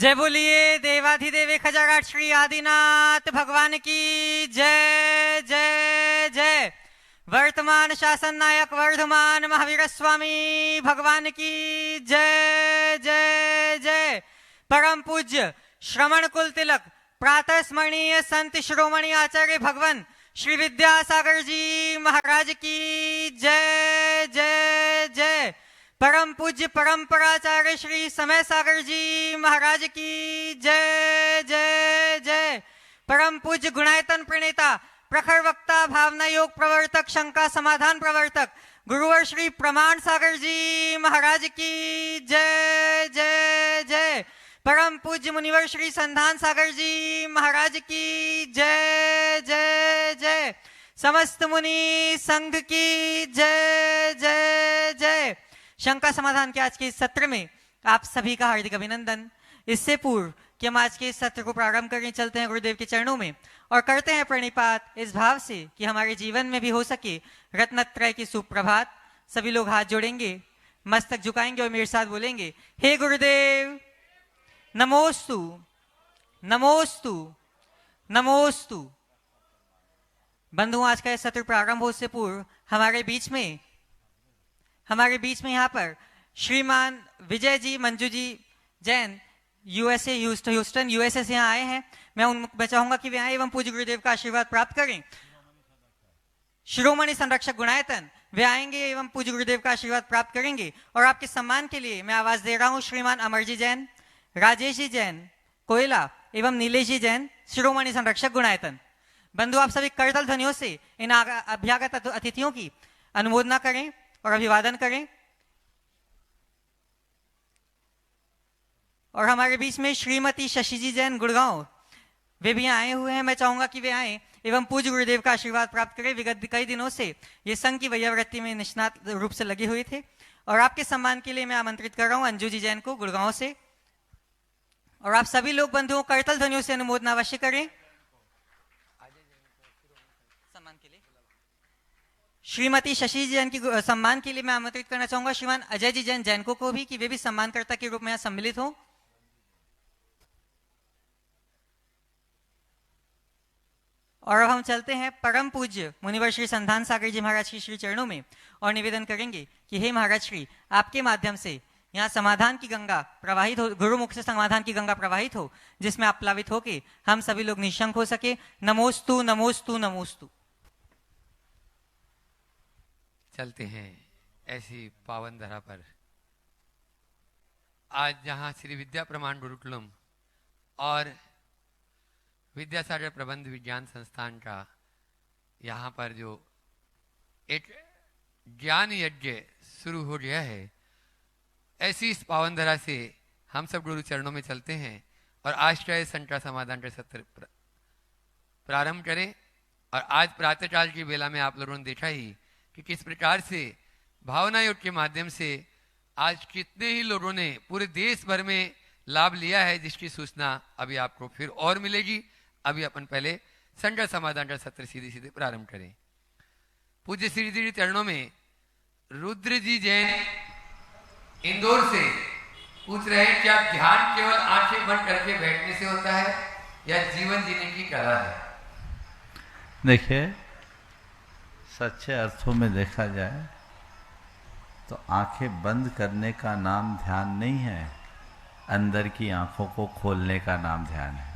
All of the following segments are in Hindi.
जय बोलिए देवाधिदेव खजागाट श्री आदिनाथ भगवान की जय जय जय। वर्तमान शासन नायक वर्धमान महावीर स्वामी भगवान की जय जय जय। परम पूज्य श्रवण कुल तिलक प्रातः स्मरणीय संत शिरोमणि आचार्य भगवान श्री विद्यासागर जी महाराज की जय जय जय। परम पूज्य परंपराचार्य श्री समय सागर जी महाराज की जय जय जय। परम पूज्य गुणायतन प्रणेता प्रखर वक्ता भावना योग प्रवर्तक शंका समाधान प्रवर्तक गुरुवर श्री प्रमाण सागर जी महाराज की जय जय जय। परम पूज्य मुनिवर श्री संधान सागर जी महाराज की जय जय जय। समस्त मुनि संघ की जय जय जय। शंका समाधान के आज के इस सत्र में आप सभी का हार्दिक अभिनंदन। इससे पूर्व कि हम आज के इस सत्र को प्रारंभ करने चलते हैं गुरुदेव के चरणों में और करते हैं प्रणिपात इस भाव से कि हमारे जीवन में भी हो सके रत्नत्रय की सुप्रभात। सभी लोग हाथ जोड़ेंगे, मस्तक झुकाएंगे और मेरे साथ बोलेंगे, हे गुरुदेव नमोस्तु नमोस्तु नमोस्तु। बंधुओं, आज का यह सत्र प्रारंभ हो से पूर्व हमारे बीच में यहाँ पर श्रीमान विजय जी मंजू जी जैन ह्यूस्टन यूएसए से यहाँ आए हैं। मैं चाहूंगा कि वे आए एवं पूज्य गुरुदेव का आशीर्वाद प्राप्त करें। शिरोमणि संरक्षक गुणायतन वे आएंगे एवं पूज्य गुरुदेव का आशीर्वाद प्राप्त करेंगे। और आपके सम्मान के लिए मैं आवाज दे रहा हूँ श्रीमान अमरजी जैन, राजेश जी जैन कोयला एवं नीलेश जी जैन शिरोमणि संरक्षक गुणायतन। बंधु, आप सभी करतल ध्वनियों से इन अभ्यागत अतिथियों की अनुमोदना करें और अभिवादन करें। और हमारे बीच में श्रीमती शशि जी जैन गुड़गांव वे भी आए हुए हैं। मैं चाहूंगा कि वे आए एवं पूज्य गुरुदेव का आशीर्वाद प्राप्त करें। विगत कई दिनों से ये संघ की वैयावृत्ति में निष्णात रूप से लगे हुए थे। और आपके सम्मान के लिए मैं आमंत्रित कर रहा हूं अंजू जी जैन को गुड़गांव से। और आप सभी लोग बंधुओं करतल ध्वनियों से अनुमोदना अवश्य करें। सम्मान के लिए श्रीमती शशि जैन की सम्मान के लिए मैं आमंत्रित करना चाहूंगा श्रीमान अजय जी जैन जैनको को भी कि वे भी सम्मानकर्ता के रूप में यहाँ सम्मिलित हों। और अब हम चलते हैं परम पूज्य मुनिवर श्री संधान सागर जी महाराज की श्री चरणों में और निवेदन करेंगे कि हे महाराज श्री, आपके माध्यम से यहाँ समाधान की गंगा प्रवाहित हो, गुरुमुख से समाधान की गंगा प्रवाहित हो, जिसमें आप प्लावित होके हम सभी लोग निशंक हो सके। नमोस्तु नमोस्तु नमोस्तु। चलते हैं ऐसी पावन धरा पर। आज जहां श्री विद्या प्रमाण गुरुकुलम और विद्यासागर प्रबंध विज्ञान संस्थान का यहाँ पर जो एक ज्ञान यज्ञ शुरू हो गया है, ऐसी इस पावन धरा से हम सब गुरु चरणों में चलते हैं और आज का शंका समाधान का सत्र प्रारंभ करें। और आज प्रातःकाल की बेला में आप लोगों ने देखा ही कि किस प्रकार से भावना योग के माध्यम से आज कितने ही लोगों ने पूरे देश भर में लाभ लिया है, जिसकी सूचना अभी आपको फिर और मिलेगी। अभी अपन पहले संख्या समाधान का सत्र सीधे सीधे प्रारंभ करें। पूज्य श्री जी चरणों में रुद्र जी जैन इंदौर से पूछ रहे हैं, क्या ध्यान केवल आंखें बंद करके बैठने से होता है या जीवन जीने की कला है? देखिए, सच्चे अर्थों में देखा जाए तो आंखें बंद करने का नाम ध्यान नहीं है, अंदर की आंखों को खोलने का नाम ध्यान है।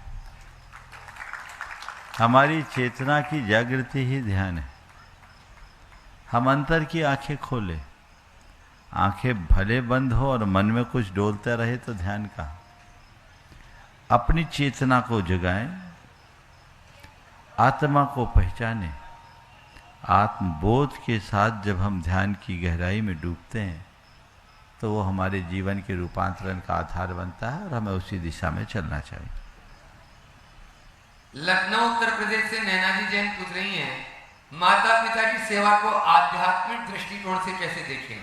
हमारी चेतना की जागृति ही ध्यान है। हम अंतर की आंखें खोले, आंखें भले बंद हो और मन में कुछ डोलता रहे तो ध्यान का। अपनी चेतना को जगाएं, आत्मा को पहचानें। आत्मबोध के साथ जब हम ध्यान की गहराई में डूबते हैं तो वो हमारे जीवन के रूपांतरण का आधार बनता है और हमें उसी दिशा में चलना चाहिए। लखनऊ उत्तर प्रदेश से नैना जी जैन पूछ रही हैं, माता पिता की सेवा को आध्यात्मिक दृष्टिकोण से कैसे देखें?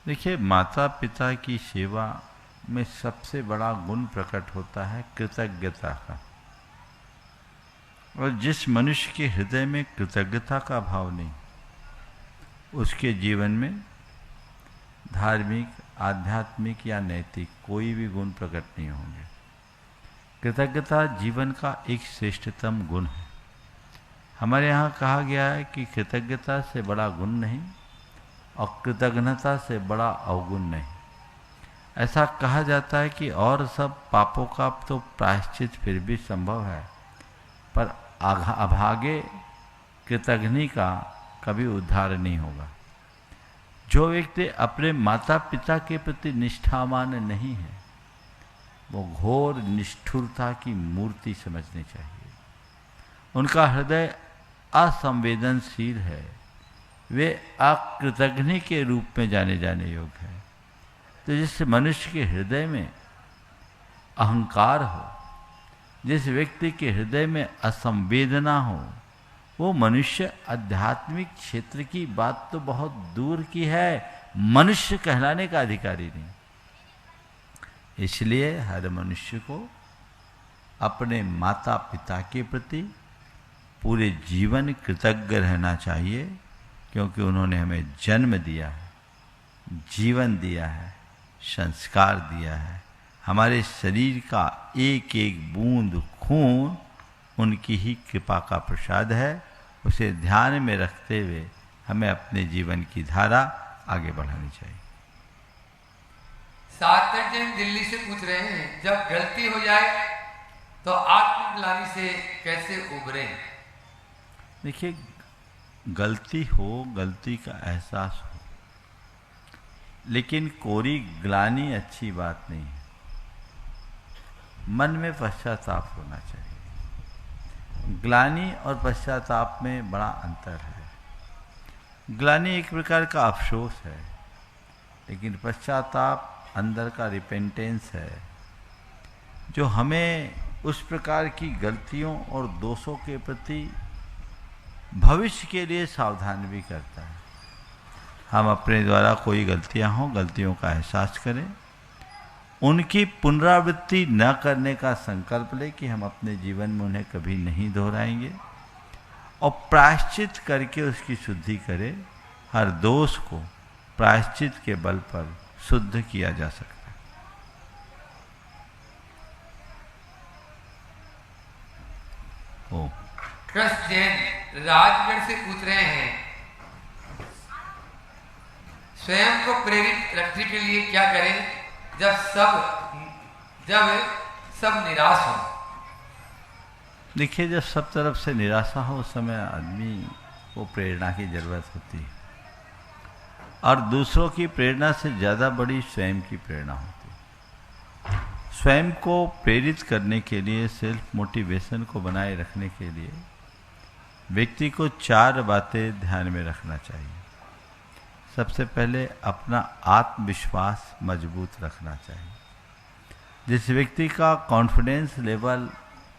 देखिए, माता पिता की सेवा में सबसे बड़ा गुण प्रकट होता है कृतज्ञता का। और जिस मनुष्य के हृदय में कृतज्ञता का भाव नहीं, उसके जीवन में धार्मिक, आध्यात्मिक या नैतिक कोई भी गुण प्रकट नहीं होंगे। कृतज्ञता जीवन का एक श्रेष्ठतम गुण है। हमारे यहाँ कहा गया है कि कृतज्ञता से बड़ा गुण नहीं और कृतज्ञता से बड़ा अवगुण नहीं। ऐसा कहा जाता है कि और सब पापों का तो प्रायश्चित फिर भी संभव है, पर अभागे कृतज्ञ का कभी उद्धार नहीं होगा। जो व्यक्ति अपने माता पिता के प्रति निष्ठावान नहीं है, वो घोर निष्ठुरता की मूर्ति समझनी चाहिए। उनका हृदय असंवेदनशील है, वे अकृतज्ञ के रूप में जाने योग्य है। तो जिस मनुष्य के हृदय में अहंकार हो, जिस व्यक्ति के हृदय में असंवेदना हो, वो मनुष्य आध्यात्मिक क्षेत्र की बात तो बहुत दूर की है, मनुष्य कहलाने का अधिकारी नहीं। इसलिए हर मनुष्य को अपने माता पिता के प्रति पूरे जीवन कृतज्ञ रहना चाहिए, क्योंकि उन्होंने हमें जन्म दिया है, जीवन दिया है, संस्कार दिया है। हमारे शरीर का एक एक बूंद खून उनकी ही कृपा का प्रसाद है। उसे ध्यान में रखते हुए हमें अपने जीवन की धारा आगे बढ़ानी चाहिए। सार्थक जैन दिल्ली से पूछ रहे हैं, जब गलती हो जाए तो आत्मग्लानि से कैसे उबरे? देखिए, गलती हो, गलती का एहसास हो, लेकिन कोरी ग्लानि अच्छी बात नहीं है। मन में पश्चाताप होना चाहिए। ग्लानि और पश्चाताप में बड़ा अंतर है। ग्लानि एक प्रकार का अफसोस है, लेकिन पश्चाताप अंदर का रिपेंटेंस है, जो हमें उस प्रकार की गलतियों और दोषों के प्रति भविष्य के लिए सावधान भी करता है। हम अपने द्वारा कोई गलतियां हों, गलतियों का एहसास करें, उनकी पुनरावृत्ति न करने का संकल्प लें कि हम अपने जीवन में उन्हें कभी नहीं दोहराएंगे, और प्रायश्चित करके उसकी शुद्धि करें। हर दोष को प्रायश्चित के बल पर शुद्ध किया जा सकता है। ओ कृष्ण जैन राजगढ़ से पूछ रहे हैं, स्वयं को प्रेरित रखने के लिए क्या करें जब सब निराश हो? देखिए, जब सब तरफ से निराशा हो, उस समय आदमी को प्रेरणा की जरूरत होती है, और दूसरों की प्रेरणा से ज़्यादा बड़ी स्वयं की प्रेरणा होती है। स्वयं को प्रेरित करने के लिए, सेल्फ मोटिवेशन को बनाए रखने के लिए व्यक्ति को 4 बातें ध्यान में रखना चाहिए। सबसे पहले अपना आत्मविश्वास मजबूत रखना चाहिए। जिस व्यक्ति का कॉन्फिडेंस लेवल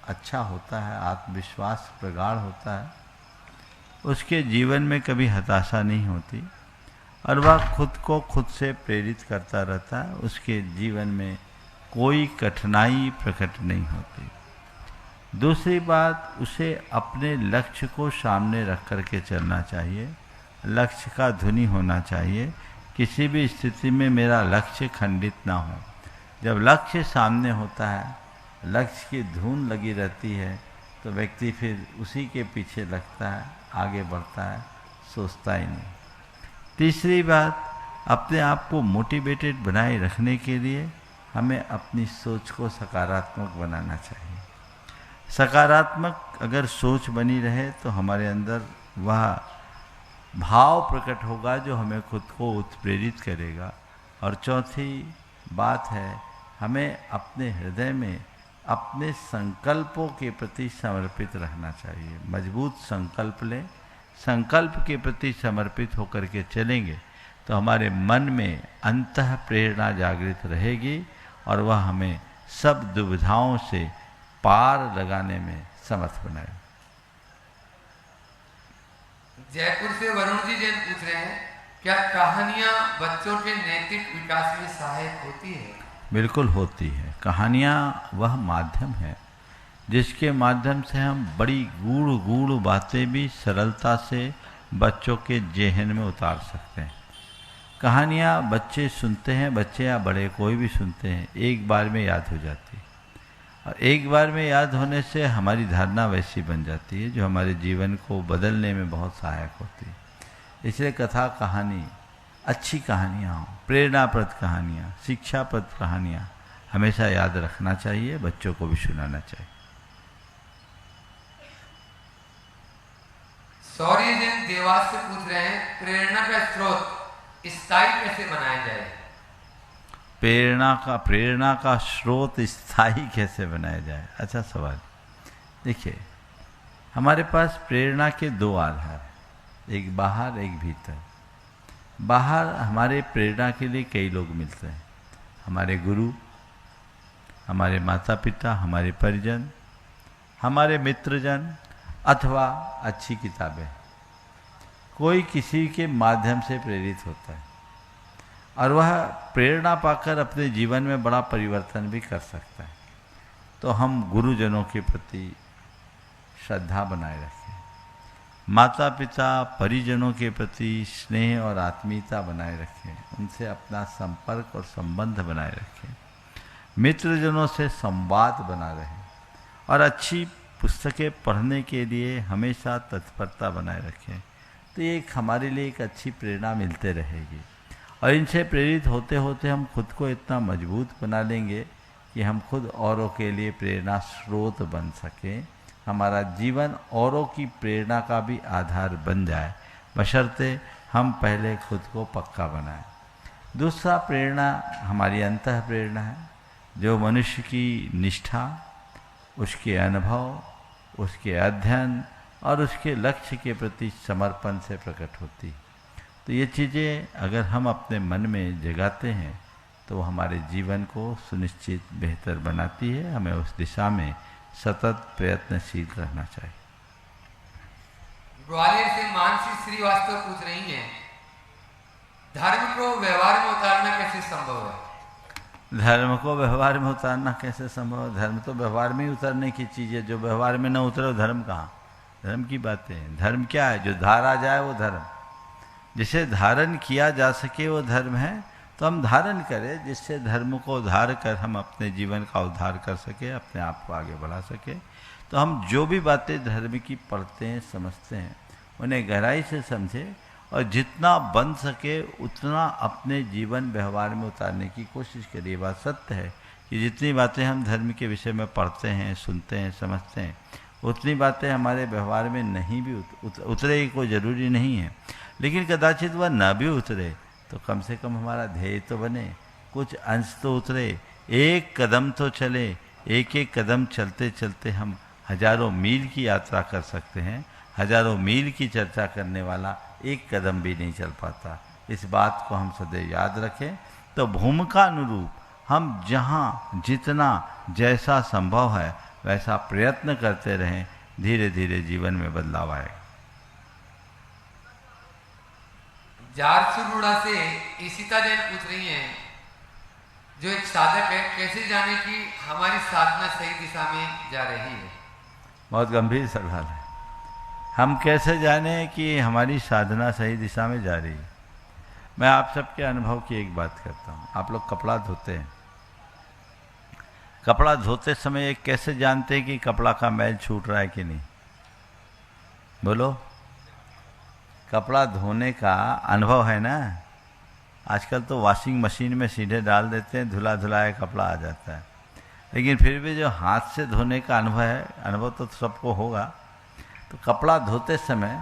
अच्छा होता है, आत्मविश्वास प्रगाढ़ होता है, उसके जीवन में कभी हताशा नहीं होती और वह खुद को खुद से प्रेरित करता रहता है। उसके जीवन में कोई कठिनाई प्रकट नहीं होती। दूसरी बात, उसे अपने लक्ष्य को सामने रख करके चलना चाहिए। लक्ष्य का धुनी होना चाहिए। किसी भी स्थिति में मेरा लक्ष्य खंडित ना हो। जब लक्ष्य सामने होता है, लक्ष्य की धुन लगी रहती है, तो व्यक्ति फिर उसी के पीछे लगता है, आगे बढ़ता है, सोचता ही नहीं। तीसरी बात, अपने आप को मोटिवेटेड बनाए रखने के लिए हमें अपनी सोच को सकारात्मक बनाना चाहिए। सकारात्मक अगर सोच बनी रहे तो हमारे अंदर वह भाव प्रकट होगा जो हमें खुद को उत्प्रेरित करेगा। और चौथी बात है, हमें अपने हृदय में अपने संकल्पों के प्रति समर्पित रहना चाहिए। मजबूत संकल्प लें, संकल्प के प्रति समर्पित होकर के चलेंगे तो हमारे मन में अंतः प्रेरणा जागृत रहेगी और वह हमें सब दुविधाओं से पार लगाने में समर्थ बनाएगा। जयपुर से वरुण जी जैन पूछ रहे हैं, क्या कहानियां बच्चों के नैतिक विकास में सहायक होती है? बिल्कुल होती है। कहानियाँ वह माध्यम है जिसके माध्यम से हम बड़ी गूढ़ बातें भी सरलता से बच्चों के जेहन में उतार सकते हैं। कहानियाँ बच्चे सुनते हैं, बच्चे या बड़े कोई भी सुनते हैं, एक बार में याद हो जाती है। और एक बार में याद होने से हमारी धारणा वैसी बन जाती है जो हमारे जीवन को बदलने में बहुत सहायक होती है। इसलिए कथा कहानी, अच्छी कहानियाँ, प्रेरणाप्रद कहानियाँ, शिक्षाप्रद कहानियाँ हमेशा याद रखना चाहिए, बच्चों को भी सुनाना चाहिए। सौर्य जैन देवास से पूछ रहे हैं, प्रेरणा का स्रोत स्थायी कैसे बनाया जाए? प्रेरणा का स्रोत स्थायी कैसे बनाया जाए? अच्छा सवाल। देखिए, हमारे पास प्रेरणा के दो आधार, एक बाहर एक भीतर। बाहर हमारे प्रेरणा के लिए कई लोग मिलते हैं, हमारे गुरु, हमारे माता पिता, हमारे परिजन, हमारे मित्रजन, अथवा अच्छी किताबें। कोई किसी के माध्यम से प्रेरित होता है और वह प्रेरणा पाकर अपने जीवन में बड़ा परिवर्तन भी कर सकता है। तो हम गुरुजनों के प्रति श्रद्धा बनाए रखें, माता पिता परिजनों के प्रति स्नेह और आत्मीयता बनाए रखें, उनसे अपना संपर्क और संबंध बनाए रखें, मित्रजनों से संवाद बना रहे और अच्छी पुस्तकें पढ़ने के लिए हमेशा तत्परता बनाए रखें। तो ये हमारे लिए एक अच्छी प्रेरणा मिलते रहेगी और इनसे प्रेरित होते होते हम खुद को इतना मजबूत बना लेंगे कि हम खुद औरों के लिए प्रेरणा स्रोत बन सकें। हमारा जीवन औरों की प्रेरणा का भी आधार बन जाए, बशर्ते हम पहले खुद को पक्का बनाएं। दूसरा प्रेरणा हमारी अंतः प्रेरणा है, जो मनुष्य की निष्ठा, उसके अनुभव, उसके अध्ययन और उसके लक्ष्य के प्रति समर्पण से प्रकट होती है। तो ये चीज़ें अगर हम अपने मन में जगाते हैं तो हमारे जीवन को सुनिश्चित बेहतर बनाती है। हमें उस दिशा में सतत प्रयत्नशील रहना चाहिए। ग्वालियर से मानसी श्रीवास्तव पूछ रही हैं, धर्म को व्यवहार में उतारना कैसे संभव है? धर्म को व्यवहार में उतारना कैसे संभव है? धर्म तो व्यवहार में ही उतरने की चीज़ है। जो व्यवहार में न उतरे वो धर्म कहाँ? धर्म की बातें हैं। धर्म क्या है? जो धारा जाए वो धर्म, जिसे धारण किया जा सके वो धर्म है। तो हम धारण करें जिससे धर्म को उद्धार कर हम अपने जीवन का उद्धार कर सके, अपने आप को आगे बढ़ा सके। तो हम जो भी बातें धर्म की पढ़ते हैं, समझते हैं, उन्हें गहराई से समझें और जितना बन सके उतना अपने जीवन व्यवहार में उतारने की कोशिश करिए। बात सत्य है कि जितनी बातें हम धर्म के विषय में पढ़ते हैं, सुनते हैं, समझते हैं, उतनी बातें हमारे व्यवहार में नहीं भी उतरे, कोई ज़रूरी नहीं है। लेकिन कदाचित वह न भी उतरे तो कम से कम हमारा ध्येय तो बने, कुछ अंश तो उतरे, एक कदम तो चले। एक एक कदम चलते चलते हम हजारों मील की यात्रा कर सकते हैं। हजारों मील की चर्चा करने वाला एक कदम भी नहीं चल पाता। इस बात को हम सदैव याद रखें। तो भूमिका अनुरूप हम जहाँ जितना जैसा संभव है वैसा प्रयत्न करते रहें, धीरे धीरे जीवन में बदलाव आएगा। जारसुगुड़ा से ईशिता जैन पूछ रही हैं, जो एक साधक है, कैसे जाने कि हमारी साधना सही दिशा में जा रही है? बहुत गंभीर सवाल है। हम कैसे जाने कि हमारी साधना सही दिशा में जा रही है? मैं आप सबके अनुभव की एक बात करता हूँ। आप लोग कपड़ा धोते हैं, कपड़ा धोते समय एक कैसे जानते हैं कि कपड़ा का मैल छूट रहा है कि नहीं? बोलो। कपड़ा धोने का अनुभव है ना। आजकल तो वॉशिंग मशीन में सीधे डाल देते हैं, धुला धुलाया कपड़ा आ जाता है। लेकिन फिर भी जो हाथ से धोने का अनुभव है, अनुभव तो सबको होगा। तो कपड़ा धोते समय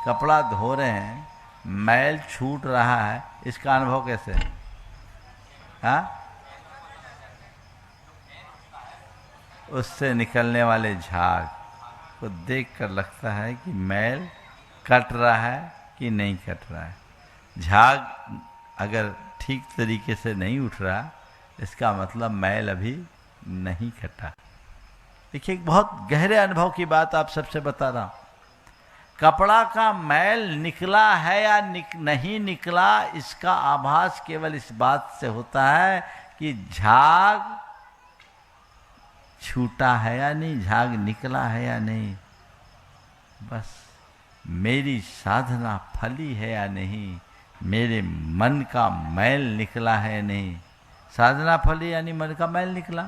कपड़ा धो रहे हैं, मैल छूट रहा है, इसका अनुभव कैसे है? हाँ, उससे निकलने वाले झाग को देखकर लगता है कि मैल कट रहा है कि नहीं कट रहा है। झाग अगर ठीक तरीके से नहीं उठ रहा, इसका मतलब मैल अभी नहीं कटा। देखिए, एक बहुत गहरे अनुभव की बात आप सबसे बता रहा हूँ। कपड़ा का मैल निकला है या नहीं निकला, इसका आभास केवल इस बात से होता है कि झाग छूटा है या नहीं, झाग निकला है या नहीं। बस मेरी साधना फली है या नहीं, मेरे मन का मैल निकला है या नहीं। साधना फली यानी मन का मैल निकला।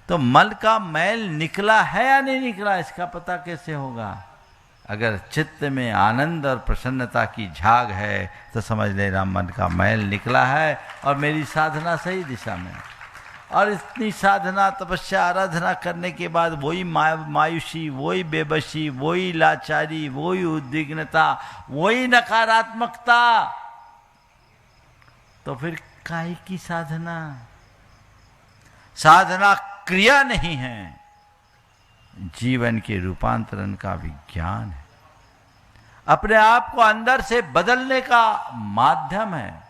तो मल का मैल निकला है या नहीं निकला, इसका पता कैसे होगा? अगर चित्त में आनंद और प्रसन्नता की झाग है तो समझ लेना मन का मैल निकला है और मेरी साधना सही दिशा में। और इतनी साधना तपस्या आराधना करने के बाद वही मायूसी, वही बेबसी, वही लाचारी, वही उद्विग्नता, वही नकारात्मकता, तो फिर काहे की साधना? साधना क्रिया नहीं है, जीवन के रूपांतरण का विज्ञान है, अपने आप को अंदर से बदलने का माध्यम है।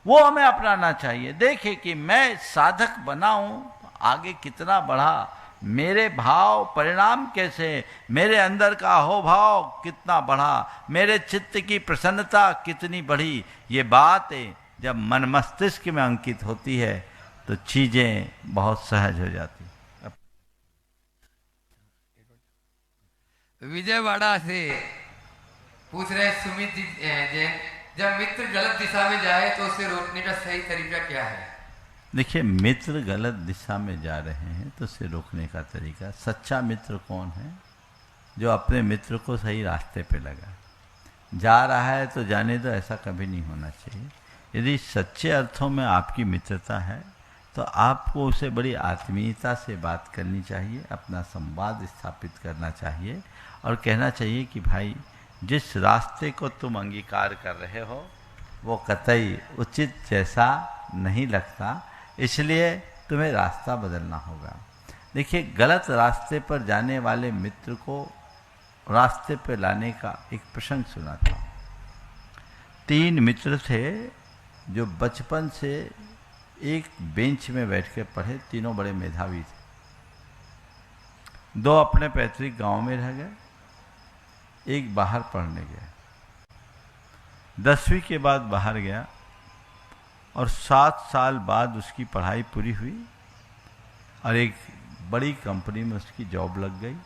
वो हमें अपनाना चाहिए। देखिए कि मैं साधक बनाऊं, आगे कितना बढ़ा, मेरे भाव परिणाम कैसे, मेरे अंदर का हो भाव कितना बढ़ा, मेरे चित्त की प्रसन्नता कितनी बढ़ी। ये बात जब मन मस्तिष्क में अंकित होती है तो चीजें बहुत सहज हो जाती। विजयवाड़ा से पूछ रहे सुमित जी जैन, जब मित्र गलत दिशा में जाए तो उसे रोकने का सही तरीका क्या है? देखिए, मित्र गलत दिशा में जा रहे हैं तो उसे रोकने का तरीका, सच्चा मित्र कौन है? जो अपने मित्र को सही रास्ते पे लगा। जा रहा है तो जाने दो, ऐसा कभी नहीं होना चाहिए। यदि सच्चे अर्थों में आपकी मित्रता है तो आपको उसे बड़ी आत्मीयता से बात करनी चाहिए, अपना संवाद स्थापित करना चाहिए और कहना चाहिए कि भाई, जिस रास्ते को तुम अंगीकार कर रहे हो वो कतई उचित जैसा नहीं लगता, इसलिए तुम्हें रास्ता बदलना होगा। देखिए, गलत रास्ते पर जाने वाले मित्र को रास्ते पर लाने का एक प्रसंग सुना था। 3 मित्र थे जो बचपन से एक बेंच में बैठ कर पढ़े, तीनों बड़े मेधावी थे। 2 अपने पैतृक गांव में रह गए, एक बाहर पढ़ने गया। 10वीं के बाद बाहर गया और 7 साल बाद उसकी पढ़ाई पूरी हुई और एक बड़ी कंपनी में उसकी जॉब लग गई।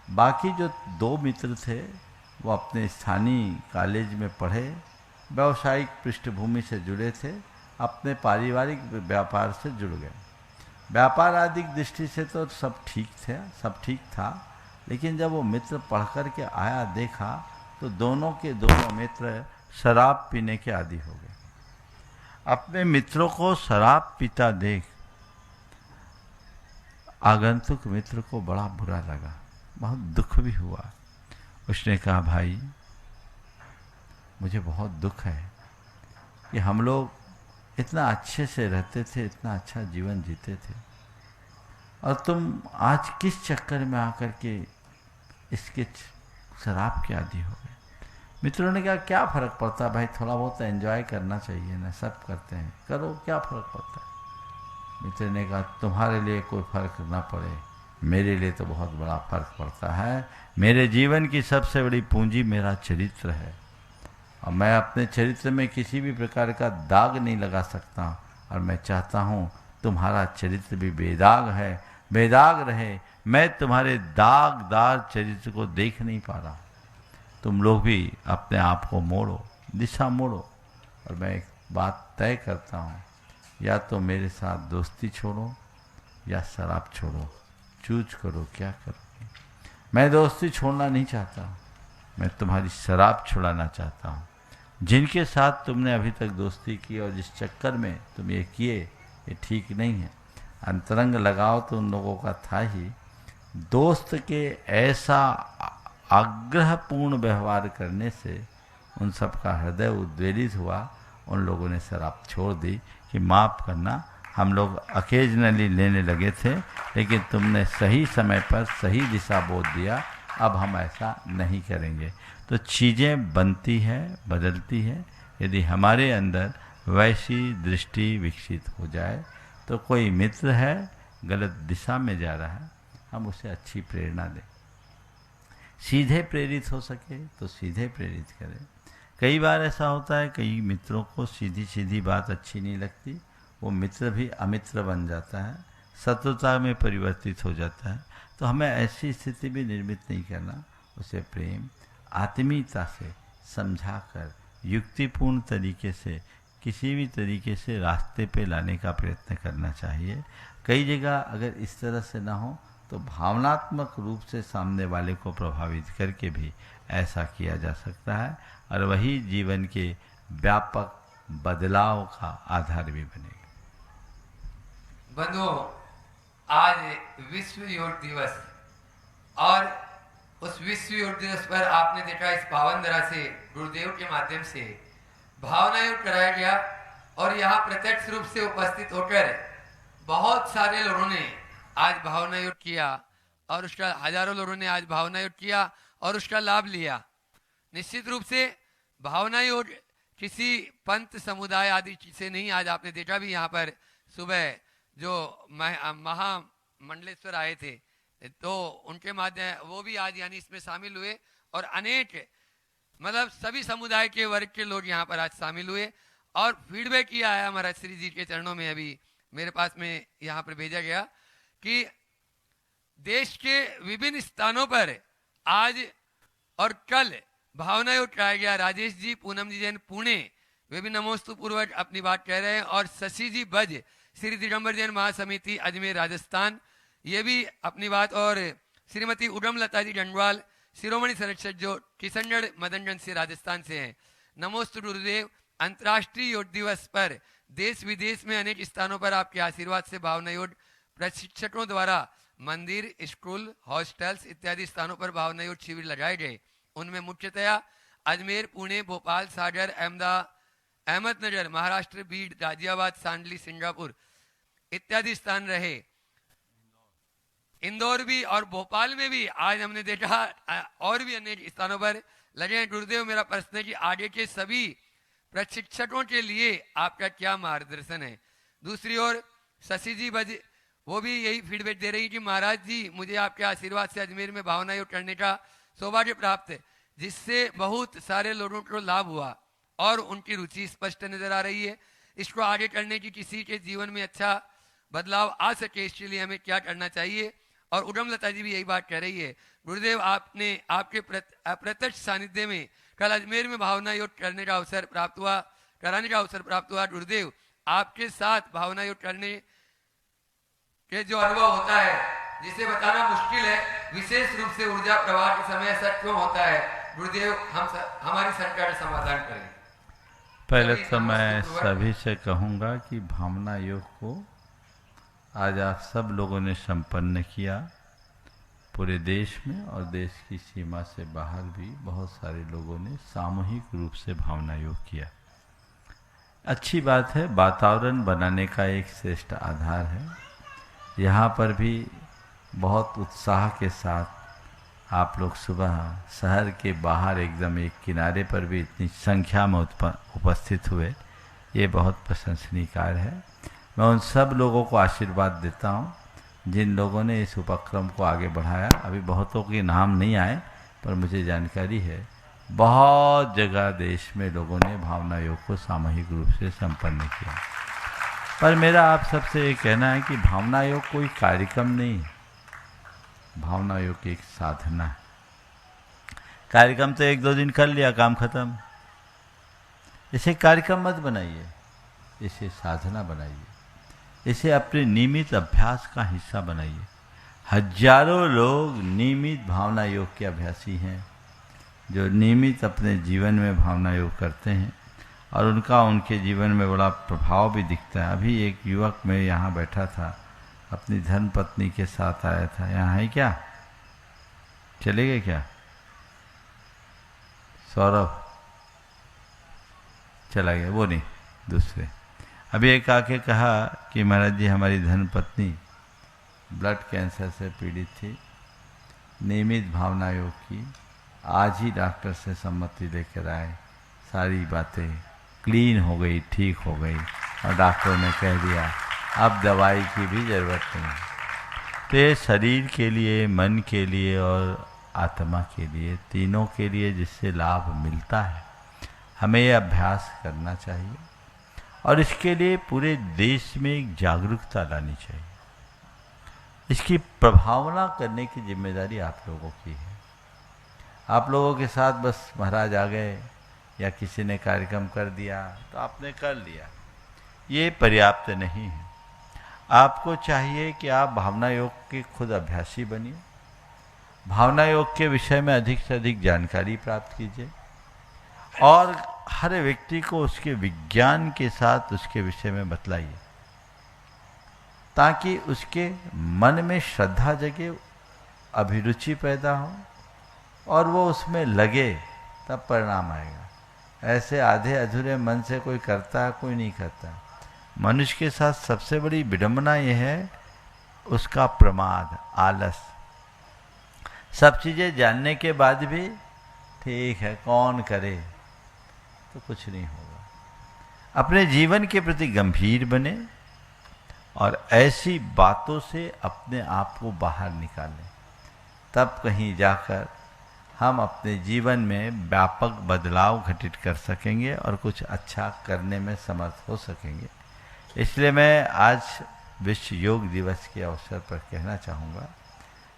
बाकी जो 2 मित्र थे वो अपने स्थानीय कॉलेज में पढ़े, व्यावसायिक पृष्ठभूमि से जुड़े थे, अपने पारिवारिक व्यापार से जुड़ गए। व्यापार आदि दृष्टि से तो सब ठीक था, लेकिन जब वो मित्र पढ़ कर के आया, देखा तो दोनों के दोनों मित्र शराब पीने के आदी हो गए। अपने मित्रों को शराब पीता देख आगंतुक मित्र को बड़ा बुरा लगा, बहुत दुख भी हुआ। उसने कहा, भाई मुझे बहुत दुख है कि हम लोग इतना अच्छे से रहते थे, इतना अच्छा जीवन जीते थे, और तुम आज किस चक्कर में आकर के इसके शराब के आदी हो गए। मित्रों ने कहा, क्या फ़र्क पड़ता है भाई, थोड़ा बहुत एंजॉय करना चाहिए ना, सब करते हैं, करो, क्या फ़र्क पड़ता है। मित्र ने कहा, तुम्हारे लिए कोई फ़र्क ना पड़े, मेरे लिए तो बहुत बड़ा फ़र्क पड़ता है। मेरे जीवन की सबसे बड़ी पूंजी मेरा चरित्र है और मैं अपने चरित्र में किसी भी प्रकार का दाग नहीं लगा सकता, और मैं चाहता हूँ तुम्हारा चरित्र भी बेदाग है, बेदाग रहे। मैं तुम्हारे दागदार चरित्र को देख नहीं पा रहा। तुम लोग भी अपने आप को मोड़ो, दिशा मोड़ो, और मैं एक बात तय करता हूँ, या तो मेरे साथ दोस्ती छोड़ो या शराब छोड़ो, चूज करो क्या करोगे। मैं दोस्ती छोड़ना नहीं चाहता, मैं तुम्हारी शराब छुड़ाना चाहता हूँ। जिनके साथ तुमने अभी तक दोस्ती की और जिस चक्कर में तुम ये किए, ये ठीक नहीं है। अंतरंग लगाव तो उन लोगों का था ही, दोस्त के ऐसा आग्रहपूर्ण व्यवहार करने से उन सब का हृदय उद्वेलित हुआ। उन लोगों ने शराब छोड़ दी कि माफ़ करना, हम लोग अकेजनली लेने लगे थे, लेकिन तुमने सही समय पर सही दिशा बोध दिया, अब हम ऐसा नहीं करेंगे। तो चीज़ें बनती है, बदलती है। यदि हमारे अंदर वैसी दृष्टि विकसित हो जाए तो कोई मित्र है गलत दिशा में जा रहा है, हम उसे अच्छी प्रेरणा दें। सीधे प्रेरित हो सके तो सीधे प्रेरित करें। कई बार ऐसा होता है, कई मित्रों को सीधी सीधी बात अच्छी नहीं लगती, वो मित्र भी अमित्र बन जाता है, शत्रुता में परिवर्तित हो जाता है। तो हमें ऐसी स्थिति भी निर्मित नहीं करना, उसे प्रेम आत्मीयता से समझाकर युक्तिपूर्ण तरीके से किसी भी तरीके से रास्ते पे लाने का प्रयत्न करना चाहिए। कई जगह अगर इस तरह से ना हो तो भावनात्मक रूप से सामने वाले को प्रभावित करके भी ऐसा किया जा सकता है और वही जीवन के व्यापक बदलाव का आधार भी बनेगा। बंधुओं, आज विश्व योग दिवस और उस विश्व योग दिवस पर आपने देखा इस पावन धरा से गुरुदेव के माध्यम से भावना योग कराया गया और यहाँ प्रत्यक्ष रूप से उपस्थित होकर बहुत सारे लोगों ने आज भावना योग किया और उसका हजारों लोगों ने आज भावना योग किया और उसका लाभ लिया। निश्चित रूप से भावना योग किसी पंथ समुदाय आदि से नहीं, आज आपने देखा भी यहाँ पर सुबह जो महामंडलेश्वर आए थे तो उनके माध्यम वो भी आज यानी इसमें शामिल हुए और अनेक मतलब सभी समुदाय के वर्ग के लोग यहाँ पर आज शामिल हुए और फीडबैक किया आया महाराज श्री जी के चरणों में, अभी मेरे पास में यहाँ पर भेजा गया कि देश के विभिन्न स्थानों पर आज और कल भावना योग कराया गया। राजेश जी, पूनम जी जैन पुणे वे भी नमोस्तु पूर्वक अपनी बात कह रहे हैं और शशि जी बज श्री दिगंबर जैन महासमिति अजमेर राजस्थान ये भी अपनी बात, और श्रीमती उडम लता जी डंडवाल शिरोमणि संरक्षक जो किशनगढ़ मदनगंज से राजस्थान से हैं। नमोस्तु गुरुदेव। अंतर्राष्ट्रीय योग दिवस पर देश विदेश में अनेक स्थानों पर आपके आशीर्वाद से भावना योग प्रशिक्षकों द्वारा मंदिर, स्कूल, हॉस्टल्स इत्यादि स्थानों पर भावना योग शिविर लगाए गए। उनमें मुख्यतया अजमेर, पुणे, भोपाल, सागर, अहमदनगर, महाराष्ट्र, बीड, गाजियाबाद, सांडली, सिंगापुर इत्यादि स्थान रहे। इंदौर भी और भोपाल में भी आज हमने देखा और भी अनेक स्थानों पर लगे हैं। गुरुदेव, मेरा प्रश्न है कि आगे के सभी प्रशिक्षकों के लिए आपका क्या मार्गदर्शन है? दूसरी ओर शशि जी बज वो भी यही फीडबैक दे रही कि महाराज जी, मुझे आपके आशीर्वाद से अजमेर में भावना योग करने का सौभाग्य प्राप्त है जिससे बहुत सारे लोगों को लाभ हुआ और उनकी रुचि स्पष्ट नजर आ रही है। इसको आगे करने की किसी के जीवन में अच्छा बदलाव आ सके इसके लिए हमें क्या करना चाहिए? और उडम लता जी भी यही बात कह रही है। गुरुदेव, आपने आपके अप्रत्यक्ष सानिध्य में कल अजमेर में भावना योग करने का अवसर प्राप्त हुआ, कराने का अवसर प्राप्त हुआ। गुरुदेव, आपके साथ भावना योग करने के जो अनुभव होता है जिसे बताना मुश्किल है, विशेष रूप से ऊर्जा प्रवाह के समय ऐसा क्यों होता है? गुरुदेव, हमारी शंका का समाधान करें। पहले तो मैं सभी से कहूँगा कि भावना योग को आज आप सब लोगों ने संपन्न किया। पूरे देश में और देश की सीमा से बाहर भी बहुत सारे लोगों ने सामूहिक रूप से भावना योग किया। अच्छी बात है, वातावरण बनाने का एक श्रेष्ठ आधार है। यहाँ पर भी बहुत उत्साह के साथ आप लोग सुबह शहर के बाहर एकदम एक किनारे पर भी इतनी संख्या में उपस्थित हुए, ये बहुत प्रशंसनीय कार्य है। मैं उन सब लोगों को आशीर्वाद देता हूँ जिन लोगों ने इस उपक्रम को आगे बढ़ाया। अभी बहुतों के नाम नहीं आए पर मुझे जानकारी है बहुत जगह देश में लोगों ने भावना योग को सामूहिक रूप से संपन्न किया। पर मेरा आप सबसे ये कहना है कि भावना योग कोई कार्यक्रम नहीं है, भावना योग एक साधना है। कार्यक्रम तो एक दो दिन कर लिया, काम खत्म। इसे कार्यक्रम मत बनाइए, इसे साधना बनाइए, इसे अपने नियमित अभ्यास का हिस्सा बनाइए। हजारों लोग नियमित भावना योग के अभ्यासी हैं जो नियमित अपने जीवन में भावना योग करते हैं और उनका उनके जीवन में बड़ा प्रभाव भी दिखता है। अभी एक युवक मैं यहाँ बैठा था, अपनी धर्मपत्नी के साथ आया था। यहाँ है क्या? चले गए क्या? सौरभ चला गया? वो नहीं, दूसरे। अभी एक आके कहा कि महाराज जी, हमारी धर्मपत्नी ब्लड कैंसर से पीड़ित थी, नियमित भावना योग की, आज ही डॉक्टर से सम्मति लेकर आए, सारी बातें क्लीन हो गई, ठीक हो गई और डॉक्टर ने कह दिया अब दवाई की भी ज़रूरत नहीं। तो ये शरीर के लिए, मन के लिए और आत्मा के लिए, तीनों के लिए जिससे लाभ मिलता है, हमें ये अभ्यास करना चाहिए और इसके लिए पूरे देश में एक जागरूकता लानी चाहिए। इसकी प्रभावना करने की जिम्मेदारी आप लोगों की है। आप लोगों के साथ बस महाराज आ गए, या किसी ने कार्यक्रम कर दिया तो आपने कर लिया, ये पर्याप्त नहीं है। आपको चाहिए कि आप भावना योग के खुद अभ्यासी बनिए, भावना योग के विषय में अधिक से अधिक जानकारी प्राप्त कीजिए और हर व्यक्ति को उसके विज्ञान के साथ उसके विषय में बतलाइए, ताकि उसके मन में श्रद्धा जगे, अभिरुचि पैदा हो और वो उसमें लगे, तब परिणाम आएगा। ऐसे आधे अधूरे मन से कोई करता है, कोई नहीं करता। मनुष्य के साथ सबसे बड़ी विडंबना यह है उसका प्रमाद, आलस। सब चीज़ें जानने के बाद भी ठीक है कौन करे, तो कुछ नहीं होगा। अपने जीवन के प्रति गंभीर बने और ऐसी बातों से अपने आप को बाहर निकालें, तब कहीं जाकर हम अपने जीवन में व्यापक बदलाव घटित कर सकेंगे और कुछ अच्छा करने में समर्थ हो सकेंगे। इसलिए मैं आज विश्व योग दिवस के अवसर पर कहना चाहूँगा,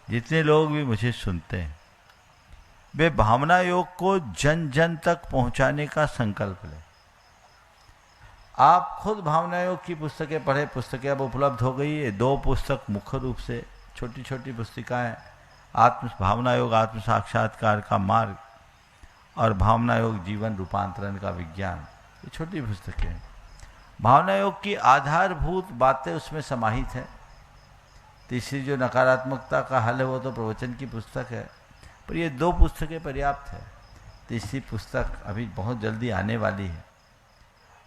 जितने लोग भी मुझे सुनते हैं वे भावना योग को जन जन तक पहुँचाने का संकल्प लें। आप खुद भावना योग की पुस्तकें पढ़े, पुस्तकें अब उपलब्ध हो गई है। 2 पुस्तक मुख्य रूप से छोटी छोटी पुस्तिकाएँ, भावना योग आत्म साक्षात्कार का मार्ग और भावना योग जीवन रूपांतरण का विज्ञान, ये छोटी पुस्तकें हैं। भावना योग की आधारभूत बातें उसमें समाहित है। तीसरी जो नकारात्मकता का हल है वो तो प्रवचन की पुस्तक है, पर ये 2 पुस्तकें पर्याप्त है। तीसरी पुस्तक अभी बहुत जल्दी आने वाली है।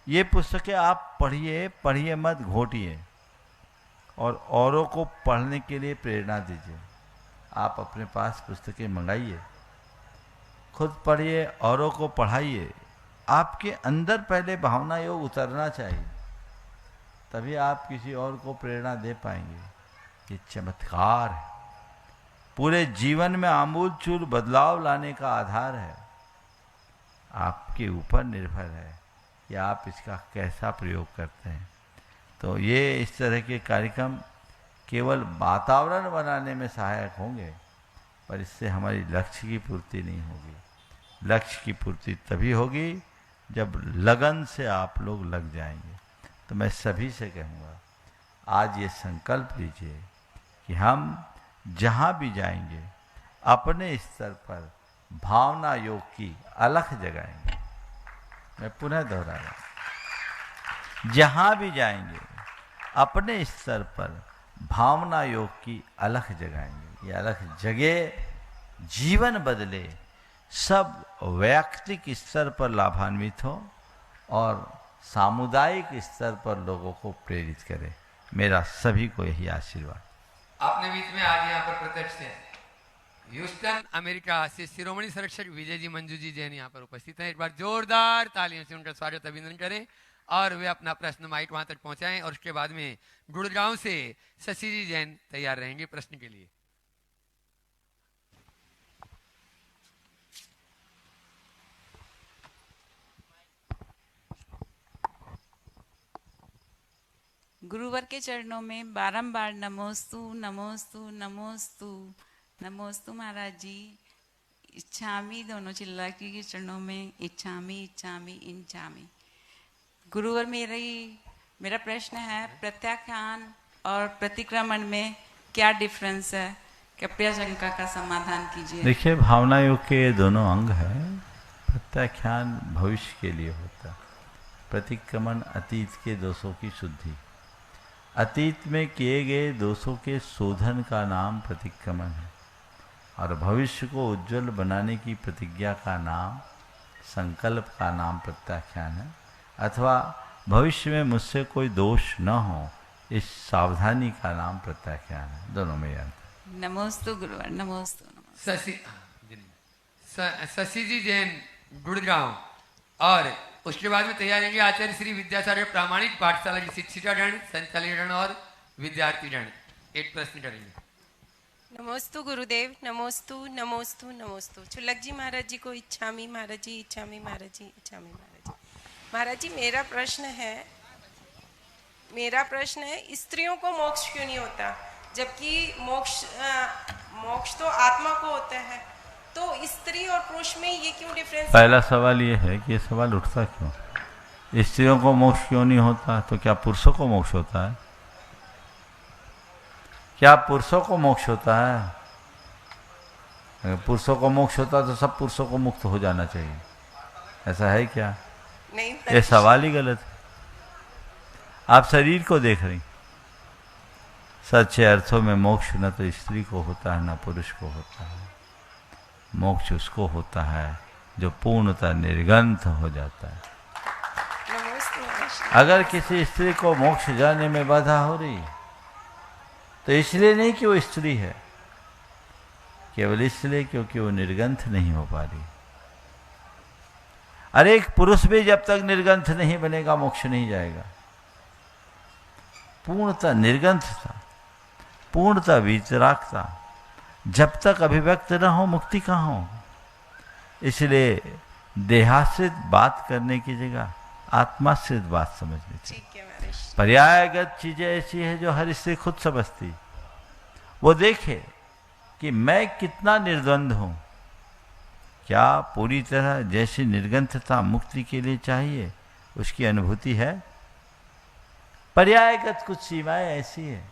ये पुस्तकें आप पढ़िए, पढ़िए मत घोटिए और औरों को पढ़ने के लिए प्रेरणा दीजिए। आप अपने पास पुस्तकें मंगाइए, खुद पढ़िए, औरों को पढ़ाइए। आपके अंदर पहले भावना योग उतरना चाहिए, तभी आप किसी और को प्रेरणा दे पाएंगे। ये चमत्कार है, पूरे जीवन में आमूल चूल बदलाव लाने का आधार है। आपके ऊपर निर्भर है कि आप इसका कैसा प्रयोग करते हैं। तो ये इस तरह के कार्यक्रम केवल वातावरण बनाने में सहायक होंगे, पर इससे हमारी लक्ष्य की पूर्ति नहीं होगी। लक्ष्य की पूर्ति तभी होगी जब लगन से आप लोग लग जाएंगे। तो मैं सभी से कहूँगा, आज ये संकल्प लीजिए कि हम जहाँ भी जाएंगे अपने स्तर पर भावना योग की अलख जगाएंगे। मैं पुनः दोहरा रहा हूँ, जहाँ भी जाएंगे अपने स्तर पर भावना योग की अलख जगाएंगे। ये अलख जगे, जीवन बदले, सब वैयक्तिक स्तर पर लाभान्वित हो और सामुदायिक स्तर पर लोगों को प्रेरित करे। मेरा सभी को यही आशीर्वाद। आपने बीच में आज यहाँ पर प्रत्यक्ष थे, ह्यूस्टन अमेरिका से शिरोमणि संरक्षक विजय जी मंजू जी जैन यहाँ पर उपस्थित हैं। एक बार जोरदार तालियों से उनका स्वागत अभिनंदन करें और वे अपना प्रश्न माइक वहां तक पहुंचाएं। और उसके बाद में गुड़गांव से शशि जी जैन तैयार रहेंगे प्रश्न के लिए। गुरुवर के चरणों में बारंबार नमोस्तु नमोस्तु नमोस्तु नमोस्तु महाराज जी। इच्छामी दोनों चिल्ला के चरणों में इच्छामी इच्छामी इच्छामी। गुरुवर मेरा प्रश्न है, प्रत्याख्यान और प्रतिक्रमण में क्या डिफरेंस है? कृपया शंका का समाधान कीजिए। देखिए, भावना योग के ये दोनों अंग हैं। प्रत्याख्यान भविष्य के लिए होता है, प्रतिक्रमण अतीत के दोषों की शुद्धि। अतीत में किए गए दोषों के शोधन का नाम प्रतिक्रमण है और भविष्य को उज्जवल बनाने की प्रतिज्ञा का नाम, संकल्प का नाम प्रत्याख्यान है। अथवा भविष्य में मुझसे कोई दोष न हो, इस सावधानी का नाम प्रत्याख्यान है। दोनों में अंतर। नमोस्तु गुरुवर, नमोस्तु। शशि जी जैन गुड़गांव, और उसके बाद में तैयार रहेंगे आचार्य श्री विद्यासागर प्रामाणिक पाठशाला की शिक्षिकागण, संचालकगण और विद्यार्थीगण। एक प्रश्न करेंगे। नमोस्तु गुरुदेव, नमोस्तु नमोस्तु नमोस्तु। चुलक जी महाराज जी को इच्छामी महाराज जी, इच्छामी महाराज जी, इच्छामी महाराज जी। महाराज जी मेरा प्रश्न है स्त्रियों को मोक्ष क्यों नहीं होता, जबकि मोक्ष तो आत्मा को होता है। तो स्त्री और पुरुष में ये क्यों डिफरेंस? पहला सवाल ये है कि ये सवाल उठता क्यों? स्त्रियों को मोक्ष क्यों नहीं होता? तो क्या पुरुषों को मोक्ष होता है? क्या पुरुषों को मोक्ष होता है? अगर पुरुषों को मोक्ष होता तो सब पुरुषों को मुक्त हो जाना चाहिए, ऐसा है क्या? नहीं, ये सवाल ही गलत है। आप शरीर को देख रही। सच्चे अर्थों में मोक्ष न तो स्त्री को होता है न पुरुष को होता है। मोक्ष उसको होता है जो पूर्णतः निर्गंथ हो जाता है। अगर किसी स्त्री को मोक्ष जाने में बाधा हो रही तो इसलिए नहीं कि वो स्त्री है, केवल इसलिए क्योंकि वो निर्गंथ नहीं हो पा रही। अरे एक पुरुष भी जब तक निर्गंथ नहीं बनेगा मोक्ष नहीं जाएगा। पूर्णतः निर्गंथता, पूर्णतः वितरागता जब तक अभिव्यक्त न हो मुक्ति कहाँ हो। इसलिए देहाश्रित बात करने की जगह आत्माश्रित बात समझनी चाहिए। ठीक है महाराज। पर्यायगत चीजें ऐसी है जो हर स्त्री खुद समझती। वो देखे कि मैं कितना निर्द्वंद हूं, क्या पूरी तरह जैसी निर्गंथता मुक्ति के लिए चाहिए उसकी अनुभूति है। पर्यायगत कुछ सीमाएं ऐसी है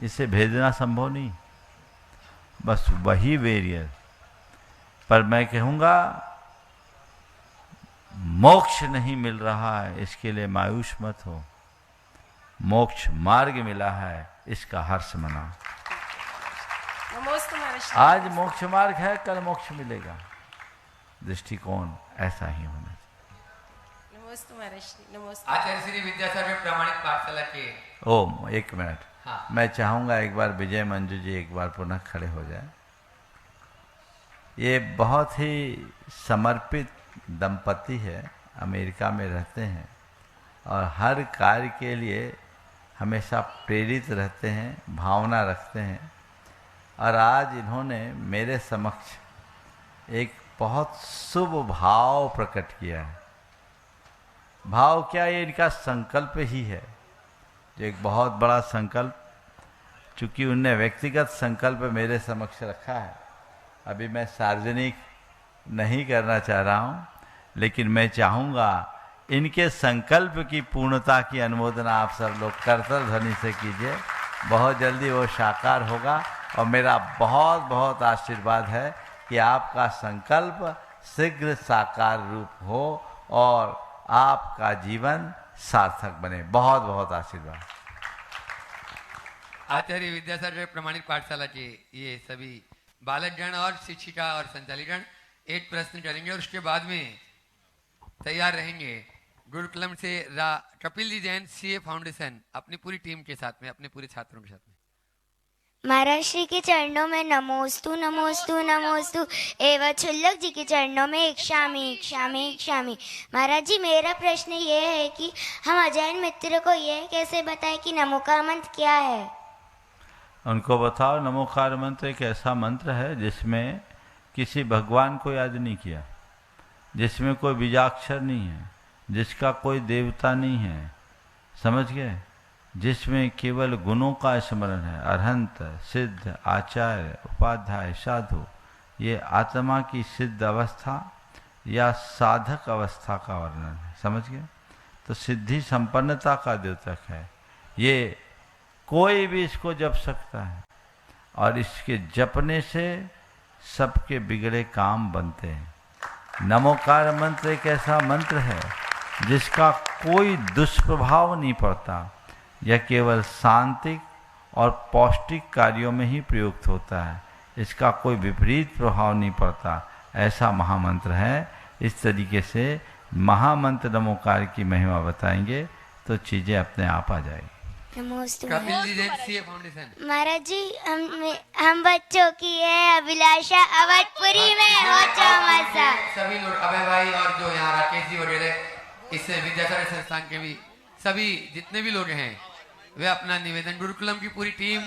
जिसे भेदना संभव नहीं, बस वही वेरियर। पर मैं कहूंगा मोक्ष नहीं मिल रहा है इसके लिए मायूस मत हो। मोक्ष मार्ग मिला है इसका हर्ष मनाओ। नमोस्तु महाराज। आज मोक्ष मार्ग है, कल मोक्ष मिलेगा। दृष्टिकोण ऐसा ही होना चाहिए। नमोस्तु महाराज। नमोस्तु। आचार्य श्री विद्यासागर प्रामाणिक पाठशाला के ओम एक मिनट। हाँ। मैं चाहूंगा एक बार विजय मंजू जी एक बार पुनः खड़े हो जाए। ये बहुत ही समर्पित दंपति है, अमेरिका में रहते हैं और हर कार्य के लिए हमेशा प्रेरित रहते हैं, भावना रखते हैं। और आज इन्होंने मेरे समक्ष एक बहुत शुभ भाव प्रकट किया है। भाव क्या, ये इनका संकल्प ही है, जो एक बहुत बड़ा संकल्प, चूंकि उनने व्यक्तिगत संकल्प मेरे समक्ष रखा है। अभी मैं सार्वजनिक नहीं करना चाह रहा हूँ, लेकिन मैं चाहूँगा इनके संकल्प की पूर्णता की अनुमोदना आप सब लोग करतल ध्वनि से कीजिए। बहुत जल्दी वो साकार होगा और मेरा बहुत बहुत आशीर्वाद है कि आपका संकल्प शीघ्र साकार रूप हो और आपका जीवन सार्थक बने। बहुत बहुत आशीर्वाद। आचार्य विद्यासागर प्रमाणित पाठशाला के ये सभी बालकगण और शिक्षिका और संचालिकगण एक प्रश्न करेंगे और उसके बाद में तैयार रहेंगे गुरुकुलम से कपिल जी जैन सीए फाउंडेशन अपनी पूरी टीम के साथ में, अपने पूरे छात्रों के साथ में। महाराज श्री के चरणों में नमोस्तु नमोस्तु नमोस्तु एवं छुल्लक जी के चरणों में इक्षामि इक्षामि इक्षामि। महाराज जी मेरा प्रश्न ये है कि हम अजैन मित्र को यह कैसे बताएं कि नमोकार मंत्र क्या है। उनको बताओ नमोकार मंत्र एक ऐसा मंत्र है जिसमें किसी भगवान को याद नहीं किया, जिसमें कोई बीजाक्षर नहीं है, जिसका कोई देवता नहीं है, समझ गए, जिसमें केवल गुणों का स्मरण है। अरहंत, सिद्ध, आचार्य, उपाध्याय, साधु, ये आत्मा की सिद्ध अवस्था या साधक अवस्था का वर्णन है, समझ गए। तो सिद्धि संपन्नता का द्योतक है ये। कोई भी इसको जप सकता है और इसके जपने से सबके बिगड़े काम बनते हैं। नमोकार मंत्र एक ऐसा मंत्र है जिसका कोई दुष्प्रभाव नहीं पड़ता, यह केवल शांतिक और पौष्टिक कार्यों में ही प्रयुक्त होता है, इसका कोई विपरीत प्रभाव नहीं पड़ता। ऐसा महामंत्र है। इस तरीके से महामंत्र नमोकार की महिमा बताएंगे तो चीजें अपने आप आ जाएगी। नमोस्तु कपिल जी जैन सीए फाउंडेशन। महाराज जी हम बच्चों की है अभिलाषा अवधपुरी में हो चौमासा। सभी लोग अभय भाई और जो यहाँ राकेश जी वगैरह इस विद्यासागर संस्थान के भी सभी जितने भी लोग हैं वे अपना निवेदन, गुरुकुलम की पूरी टीम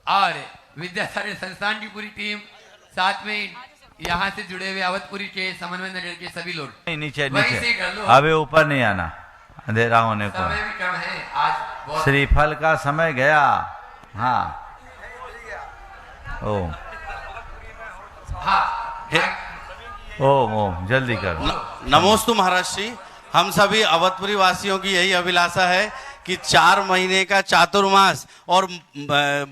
और विद्यासागर संस्थान की पूरी टीम, साथ में यहाँ से जुड़े हुए अवधपुरी के समन्वय नगर के सभी लोग नीचे वहीं से नीचे कर लो। अबे ऊपर नहीं आना, अंधेरा होने को। समय भी कम है आज बहुत। श्रीफल का समय गया। हाँ ओ हाँ ओम ओम जल्दी करो। नमोस्तु महाराज श्री। हम सभी अवधपुरी वासियों की यही अभिलाषा है कि 4 महीने का चातुर्मास और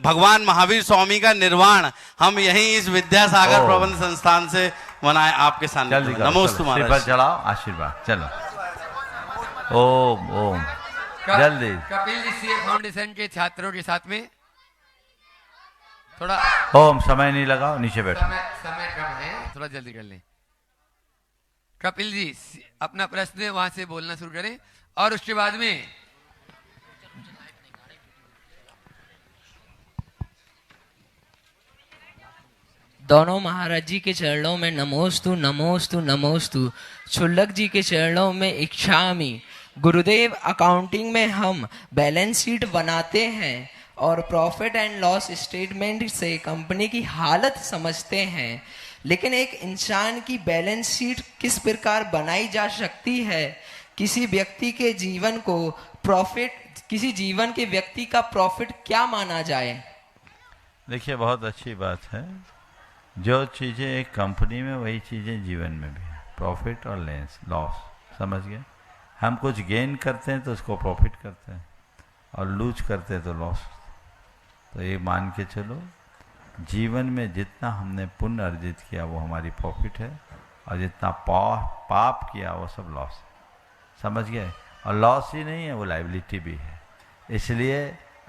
भगवान महावीर स्वामी का निर्वाण हम यहीं इस विद्यासागर प्रबंध संस्थान से मनाएं आपके सामने। जल्दी करो। नमोस्तु चलो, सिर महाराज। पर चढ़ाओ आशीर्वाद। चलो ओम ओम जल्दी। कपिल जी सीए फाउंडेशन के छात्रों के साथ में थोड़ा ओम समय नहीं लगाओ, नीचे बैठो। समय कम है, थोड़ा जल्दी कर लें। कपिल जी अपना प्रश्न वहां से बोलना शुरू करें और उसके बाद में दोनों महाराज जी के चरणों में नमोस्तु नमोस्तु नमोस्तु। क्षुल्लक जी के चरणों में इच्छामि। गुरुदेव, अकाउंटिंग में हम बैलेंस शीट बनाते हैं और प्रॉफिट एंड लॉस स्टेटमेंट से कंपनी की हालत समझते हैं, लेकिन एक इंसान की बैलेंस शीट किस प्रकार बनाई जा सकती है? किसी व्यक्ति के जीवन को प्रॉफिट, किसी जीवन के व्यक्ति का प्रॉफिट क्या माना जाए? देखिए बहुत अच्छी बात है। जो चीज़ें एक कंपनी में वही चीज़ें जीवन में भी है। प्रॉफिट और लॉस, समझ गए? हम कुछ गेन करते हैं तो उसको प्रॉफिट करते हैं और लूज करते हैं तो लॉस। तो ये मान के चलो, जीवन में जितना हमने पुण्य अर्जित किया वो हमारी प्रॉफिट है और जितना पाप किया वो सब लॉस है, समझ गए? और लॉस ही नहीं है, वो लाइबिलिटी भी है। इसलिए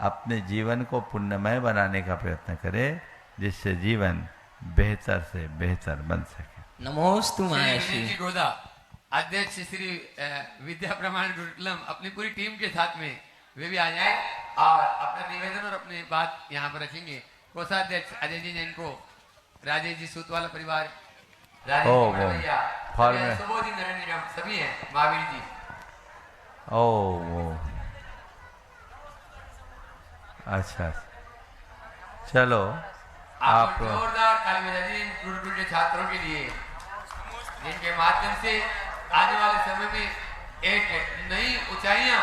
अपने जीवन को पुण्यमय बनाने का प्रयत्न करें जिससे जीवन बेहतर से बेहतर बन सके। नमोस्तु महर्षि। श्री गोदा अध्यक्ष श्री विद्या प्रमाण गुरुकुलम अपनी पूरी टीम के साथ में वे भी आ जाए और अपना निवेदन और अपनी बात यहाँ पर रखेंगे। कोषाध्यक्ष अजय जी जैन को, राजेश जी सूत वाला परिवार, सुबोध जी, नरेंद्र निगम सभी हैं, महावीर जी। अच्छा चलो आप जोरदार ताली बजा दीजिए गुरुकुल के छात्रों के लिए, जिनके माध्यम से आने वाले समय में एक नई ऊंचाइयां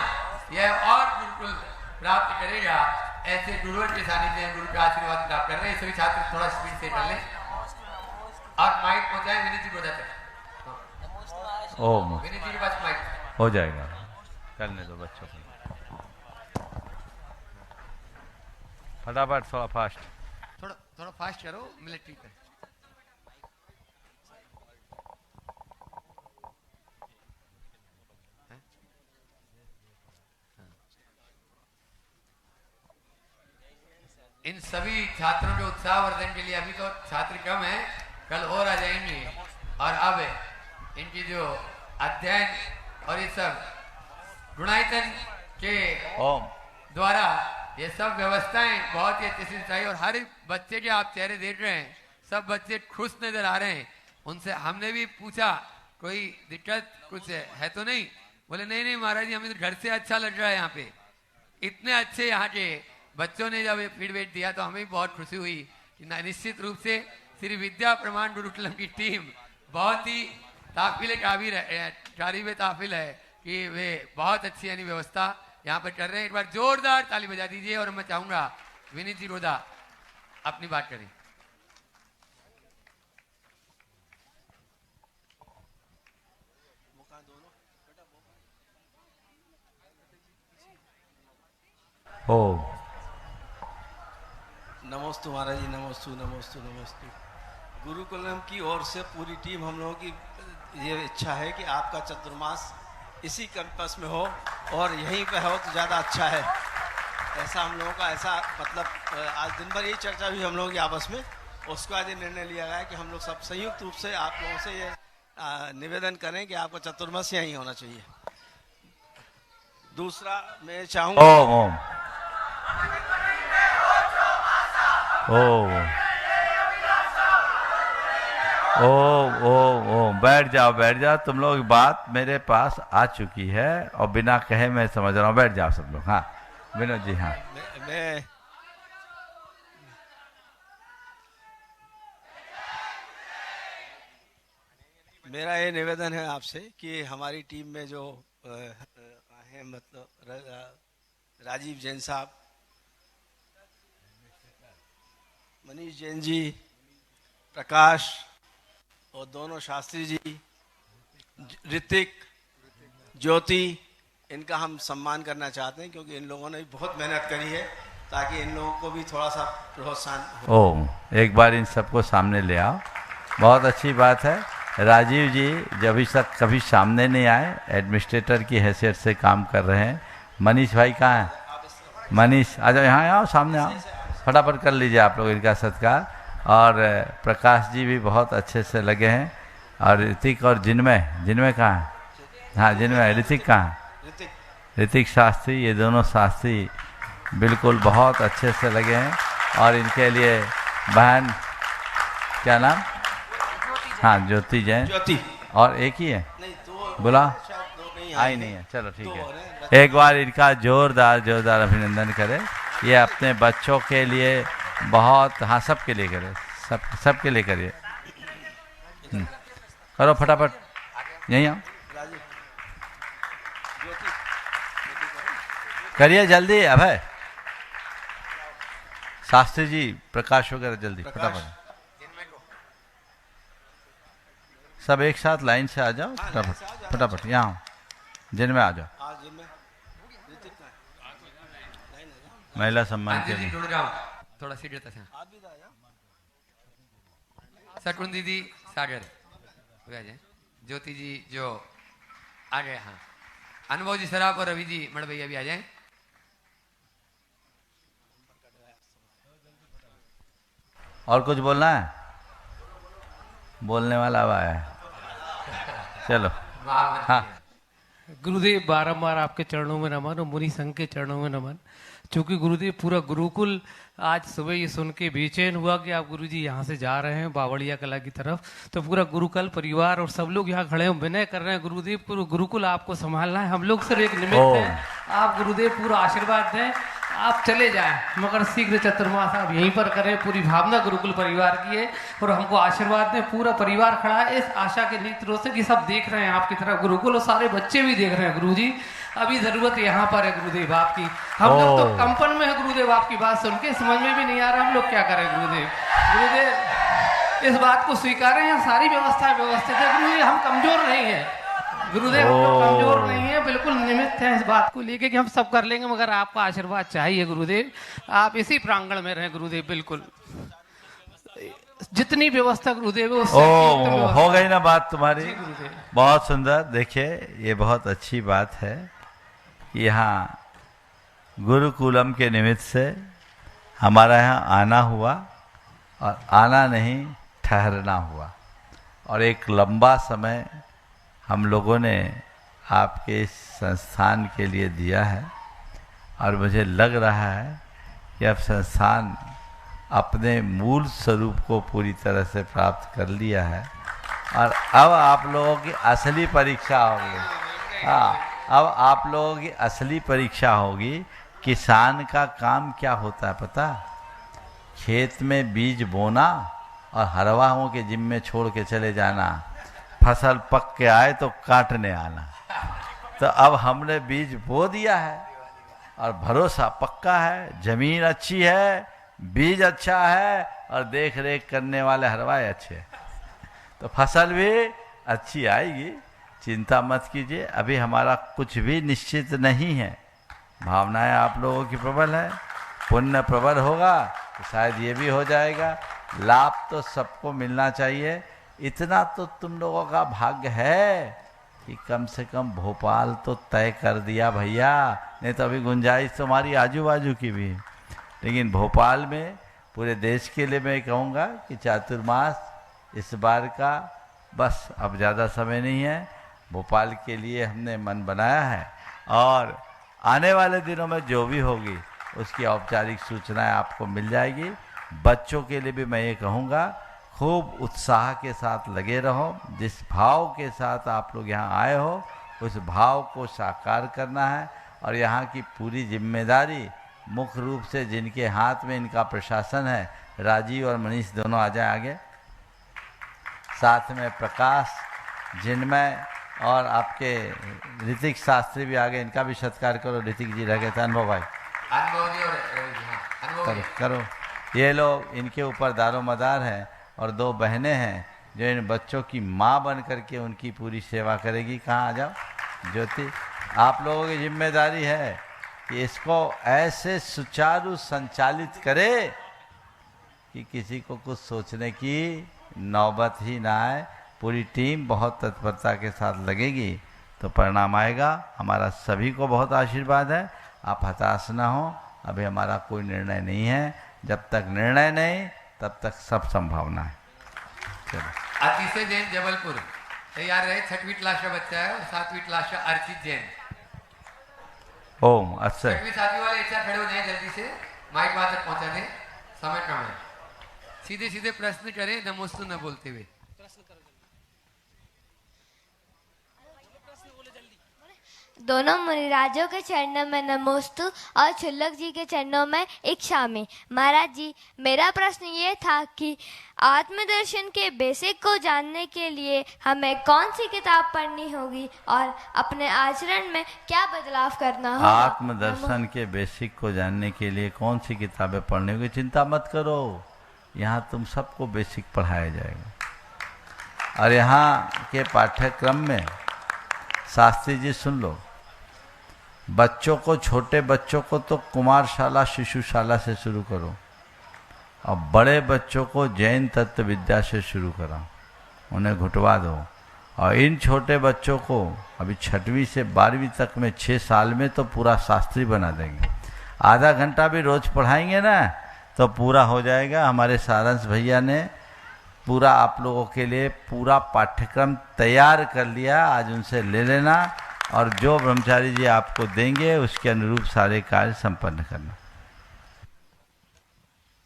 यह और गुरुकुल प्राप्त करेगा। ऐसे गुरुवर के सानिध्य में गुरु का आशीर्वाद प्राप्त कर रहे हैं। सभी छात्र थोड़ा स्पीड से कर लें और माइक पहुंचाएं विनीत जी को तक। ओम विनीत जी के पास माइक हो जाएगा, करने दो बच्चों को, फटाफट थोड़ा फास्ट, थोड़ा फास्ट करो, मिलिट्री पे। इन सभी छात्रों के उत्साह वर्धन के लिए अभी तो छात्र कम है, कल और आ जाएंगे और अब इनकी जो अध्ययन और ये सब गुणायतन के द्वारा ये सब व्यवस्थाएं बहुत ही अच्छे से चाहिए और हर बच्चे के आप चेहरे देख रहे हैं, सब बच्चे खुश नजर आ रहे हैं। उनसे हमने भी पूछा कोई दिक्कत कुछ है तो नहीं? बोले नहीं नहीं महाराज जी, हमें तो घर से अच्छा लग रहा है यहाँ पे। इतने अच्छे यहाँ के बच्चों ने जब फीडबैक दिया तो हमें भी बहुत खुशी हुई कि निश्चित रूप से श्री विद्या प्रमाण गुरुकुलम की टीम बहुत ही तारीफ ताफिल है कि वे बहुत अच्छी यानी व्यवस्था यहाँ पर कर रहे हैं। एक बार जोरदार ताली बजा दीजिए और मैं चाहूंगा विनीत जी रोदा अपनी बात करें। नमोस्तु महाराज जी, नमोस्तु नमोस्तु नमोस्तु। गुरुकुलम की ओर से पूरी टीम, हम लोगों की ये इच्छा है कि आपका चतुर्मास इसी कैंपस में हो और यहीं पे हो तो ज़्यादा अच्छा है। ऐसा हम लोगों का ऐसा मतलब आज दिन भर यही चर्चा हुई हम लोगों की आपस में, उसके बाद ये निर्णय लिया गया कि हम लोग सब संयुक्त रूप से आप लोगों से ये निवेदन करें कि आपका चतुर्मास यहीं होना चाहिए। दूसरा मैं चाहूँगा बैठ जाओ, तुम लोग बात मेरे पास आ चुकी है और बिना कहे मैं समझ रहा हूँ। बैठ जाओ सब लोग। हाँ विनोद जी। हाँ मेरा ये निवेदन है आपसे कि हमारी टीम में जो हैं मतलब राजीव जैन साहब, मनीष जैन जी, प्रकाश, और दोनों शास्त्री जी, ऋतिक, ज्योति, इनका हम सम्मान करना चाहते हैं क्योंकि इन लोगों ने भी बहुत मेहनत करी है ताकि इन लोगों को भी थोड़ा सा प्रोत्साहन हो। ओ, एक बार इन सबको सामने ले आओ। बहुत अच्छी बात है। राजीव जी जब अभी तक कभी सामने नहीं आए, एडमिनिस्ट्रेटर की हैसियत से काम कर रहे हैं। मनीष भाई कहाँ हैं? मनीष आ जाओ, यहाँ आओ, सामने आओ, फटाफट कर लीजिए आप लोग इनका सत्कार। और प्रकाश जी भी बहुत अच्छे से लगे हैं। और ऋतिक और जिनमें कहाँ है? हाँ, जिनमें। ऋतिक कहाँ है? ऋतिक शास्त्री, ये दोनों शास्त्री बिल्कुल बहुत अच्छे से लगे हैं। और इनके लिए बहन, क्या नाम? हाँ, ज्योति जैन। ज्योति और एक ही है? नहीं, दो बोला नहीं आई नहीं है। चलो ठीक है, एक बार इनका जोरदार अभिनंदन करें। ये अपने बच्चों के लिए बहुत, हाँ सबके लिए करें, सबके लिए करिए। करो फटाफट, यहीं आओ, करिए जल्दी। अभय, शास्त्री जी, प्रकाश वगैरह जल्दी फटाफट। सब एक साथ लाइन से आ जाओ, फटाफट फटाफट, यहाँ जिनमें आ जाओ। महिला सम्मान के लिए थोड़ा सीढ़ी तक सटुन दीदी सागर ज्योति जी जो आ गए। हाँ, अनुभव जी सराफ और रवि जी मड़ भैया भी आ जाए। और कुछ बोलना है? बोलने वाला अब आया है, चलो। हाँ, गुरुदेव बारंबार आपके चरणों में नमन और मुनि संघ के चरणों में नमन। चूंकि गुरुदेव पूरा गुरुकुल आज सुबह ये सुन के बेचैन हुआ कि आप गुरुजी यहाँ से जा रहे हैं बावड़िया कला की तरफ, तो पूरा गुरुकुल परिवार और सब लोग यहाँ खड़े हैं, विनय कर रहे हैं गुरुदेव, पूरा गुरुकुल आपको संभालना है, हम लोग सिर्फ एक निमित्त हैं। आप गुरुदेव पूरा आशीर्वाद दें, आप चले जाएं मगर शीघ्र चतुर्मास आप यहीं पर करें। पूरी भावना गुरुकुल परिवार की है और हमको आशीर्वाद दें। पूरा परिवार खड़ा है इस आशा के नेत्रों से कि सब देख रहे हैं आपकी तरफ गुरुकुल, और सारे बच्चे भी देख रहे हैं गुरुजी। अभी जरूरत यहाँ पर है गुरुदेव आपकी, हम लोग तो कंपन में है गुरुदेव, आपकी बात सुन के समझ में भी नहीं आ रहा हम लोग क्या करें गुरुदेव। गुरुदेव इस बात को स्वीकारें, यहाँ सारी व्यवस्था व्यवस्थित है गुरुदेव, हम कमजोर नहीं है गुरुदेव, हम लोग कमजोर नहीं है, बिल्कुल निमित्त है इस बात को लेके कि हम सब कर लेंगे, मगर आपका आशीर्वाद चाहिए गुरुदेव। आप इसी प्रांगण में रहें गुरुदेव, बिल्कुल जितनी व्यवस्था गुरुदेव है उससे हो गई ना बात तुम्हारी। बहुत सुंदर। देखिए ये बहुत अच्छी बात है कि यहाँ गुरुकुलम के निमित्त से हमारा यहाँ आना हुआ, और आना नहीं ठहरना हुआ, और एक लंबा समय हम लोगों ने आपके इस संस्थान के लिए दिया है। और मुझे लग रहा है कि अब संस्थान अपने मूल स्वरूप को पूरी तरह से प्राप्त कर लिया है, और अब आप लोगों की असली परीक्षा होगी। हाँ, अब आप लोगों की असली परीक्षा होगी। किसान का काम क्या होता है पता? खेत में बीज बोना और हरवाहों के जिम्मे छोड़ के चले जाना, फसल पक के आए तो काटने आना। तो अब हमने बीज बो दिया है और भरोसा पक्का है, जमीन अच्छी है, बीज अच्छा है, और देख रेख करने वाले हरवाए अच्छे हैं, तो फसल भी अच्छी आएगी। चिंता मत कीजिए, अभी हमारा कुछ भी निश्चित नहीं है। भावनाएं आप लोगों की प्रबल है, पुण्य प्रबल होगा तो शायद ये भी हो जाएगा। लाभ तो सबको मिलना चाहिए। इतना तो तुम लोगों का भाग्य है कि कम से कम भोपाल तो तय कर दिया भैया, नहीं तो अभी गुंजाइश तुम्हारी आजू बाजू की भी है। लेकिन भोपाल में पूरे देश के लिए मैं कहूँगा कि चातुर्मास इस बार का बस अब ज़्यादा समय नहीं है, भोपाल के लिए हमने मन बनाया है, और आने वाले दिनों में जो भी होगी उसकी औपचारिक सूचनाएं आपको मिल जाएगी। बच्चों के लिए भी मैं ये कहूँगा, खूब उत्साह के साथ लगे रहो। जिस भाव के साथ आप लोग यहाँ आए हो उस भाव को साकार करना है, और यहाँ की पूरी जिम्मेदारी मुख्य रूप से जिनके हाथ में इनका प्रशासन है, राजीव और मनीष दोनों आ जाए आगे, साथ में प्रकाश, जिनमय और आपके ऋतिक शास्त्री भी आगे, इनका भी सत्कार करो। ऋतिक जी रह गए थे, अनुभव भाई करो करो। ये लोग इनके ऊपर दारोमदार हैं, और दो बहनें हैं जो इन बच्चों की माँ बन करके उनकी पूरी सेवा करेगी। कहाँ आ जाओ ज्योति, आप लोगों की जिम्मेदारी है कि इसको ऐसे सुचारू संचालित करे कि किसी को कुछ सोचने की नौबत ही ना आए। पूरी टीम बहुत तत्परता के साथ लगेगी तो परिणाम आएगा। हमारा सभी को बहुत आशीर्वाद है, आप हताश ना हो। अभी हमारा कोई निर्णय नहीं है, जब तक निर्णय नहीं तब तक सब संभावना है। चलो। अतिशय जैन जबलपुर तैयार रहे। 6वीं क्लास का बच्चा है और 7वीं क्लास का अर्चित जैन। ओम अच्छा 6वीं 7वीं वाले एक साथ खड़े हो जाए, जल्दी से माइक वहां तक पहुंचा दें। समय कम है, सीधे सीधे प्रश्न करें, नमोस्तु न बोलते हुए। दोनों मुनिराजों के चरणों में नमोस्तु और क्षुल्लक जी के चरणों में इच्छामि। महाराज जी, मेरा प्रश्न ये था कि आत्मदर्शन के बेसिक को जानने के लिए हमें कौन सी किताब पढ़नी होगी और अपने आचरण में क्या बदलाव करना होगा? आत्मदर्शन के बेसिक को जानने के लिए कौन सी किताबें पढ़नी होगी, चिंता मत करो। यहाँ तुम सबको बेसिक पढ़ाया जाएगा। और यहाँ के पाठ्यक्रम में शास्त्री जी सुन लो, बच्चों को, छोटे बच्चों को तो कुमारशाला शिशुशाला से शुरू करो और बड़े बच्चों को जैन तत्व विद्या से शुरू कराओ, उन्हें घुटवा दो। और इन छोटे बच्चों को अभी 6वीं से 12वीं तक में 6 साल में तो पूरा शास्त्री बना देंगे। आधा घंटा भी रोज पढ़ाएंगे ना तो पूरा हो जाएगा। हमारे सारंश भैया ने पूरा आप लोगों के लिए पूरा पाठ्यक्रम तैयार कर लिया, आज उनसे ले लेना और जो ब्रह्मचारी जी आपको देंगे उसके अनुरूप सारे कार्य संपन्न करना।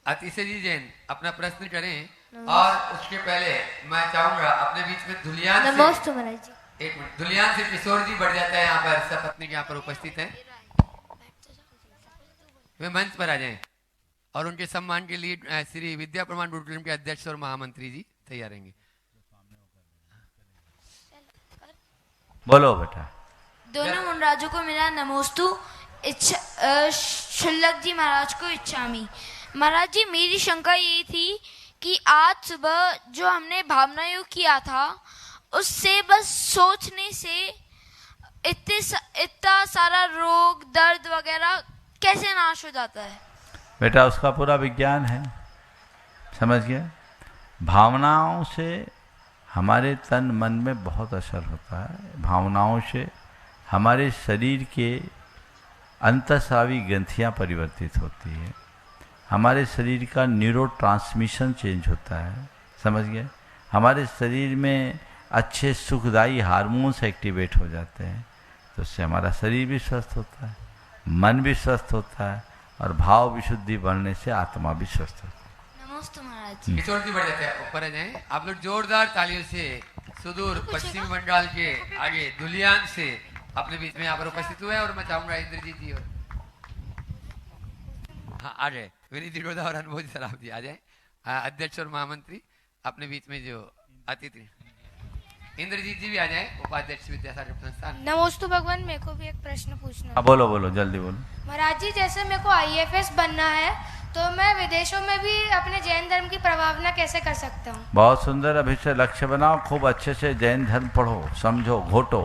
अतिशय जी जैन अपना प्रश्न करें और उसके पहले मैं चाहूंगा अपने बीच में धुलियान से, नमस्ते महाराज जी। एक मिनट, धुलियान से किशोर जी बढ़ जाता है, यहाँ पर सपत्नी यहाँ पर उपस्थित हैं, वे मंच पर आ जाएं और उनके सम्मान के लिए श्री विद्या प्रमाण गुरुकुलम के अध्यक्ष और महामंत्री जी तैयार रहेंगे। बोलो बेटा। दोनों मुनिराजों को मेरा नमोस्तु। क्षुल्लक जी महाराज को इच्छामि। महाराज जी, मेरी शंका ये थी कि आज सुबह जो हमने भावना योग किया था उससे बस सोचने से इतना सारा रोग दर्द वगैरह कैसे नाश हो जाता है? बेटा उसका पूरा विज्ञान है, समझ गए। भावनाओं से हमारे तन मन में बहुत असर होता है। भावनाओं से हमारे शरीर के अंतःस्रावी ग्रंथियाँ परिवर्तित होती है, हमारे शरीर का न्यूरो ट्रांसमिशन चेंज होता है, समझ गए। हमारे शरीर में अच्छे सुखदायी हार्मोन्स एक्टिवेट हो जाते हैं, तो उससे हमारा शरीर भी स्वस्थ होता है, मन भी स्वस्थ होता है और भाव विशुद्धि बढ़ने से आत्मा भी स्वस्थ होता है। नमस्ते महाराज जी। किशोर जी बढ़ जाते हैं, ऊपर आ जाएं। आप लोग जोरदार तालियों से सुदूर पश्चिम बंगाल के आगे धुलियान से अपने बीच में यहाँ पर उपस्थित हुए और मैं चाहूंगा इंद्रजीत जी और हाँ आ जाए, विनीत गोदा और अनुभव सराफ जी आ जाए, अध्यक्ष और महामंत्री अपने बीच में जो अतिथि इंद्रजीत जी भी आ जाए, उपाध्यक्ष विद्यासागर संस्थान। नमोस्तु भगवान, मेरे को भी एक प्रश्न पूछना है। बोलो बोलो जल्दी बोलो। महाराज जी, जैसे मेरे को IAS बनना है तो मैं विदेशों में भी अपने जैन धर्म की प्रभावना कैसे कर सकता हूँ? बहुत सुंदर, अभी से लक्ष्य बनाओ, खूब अच्छे से जैन धर्म पढ़ो, समझो, घोटो।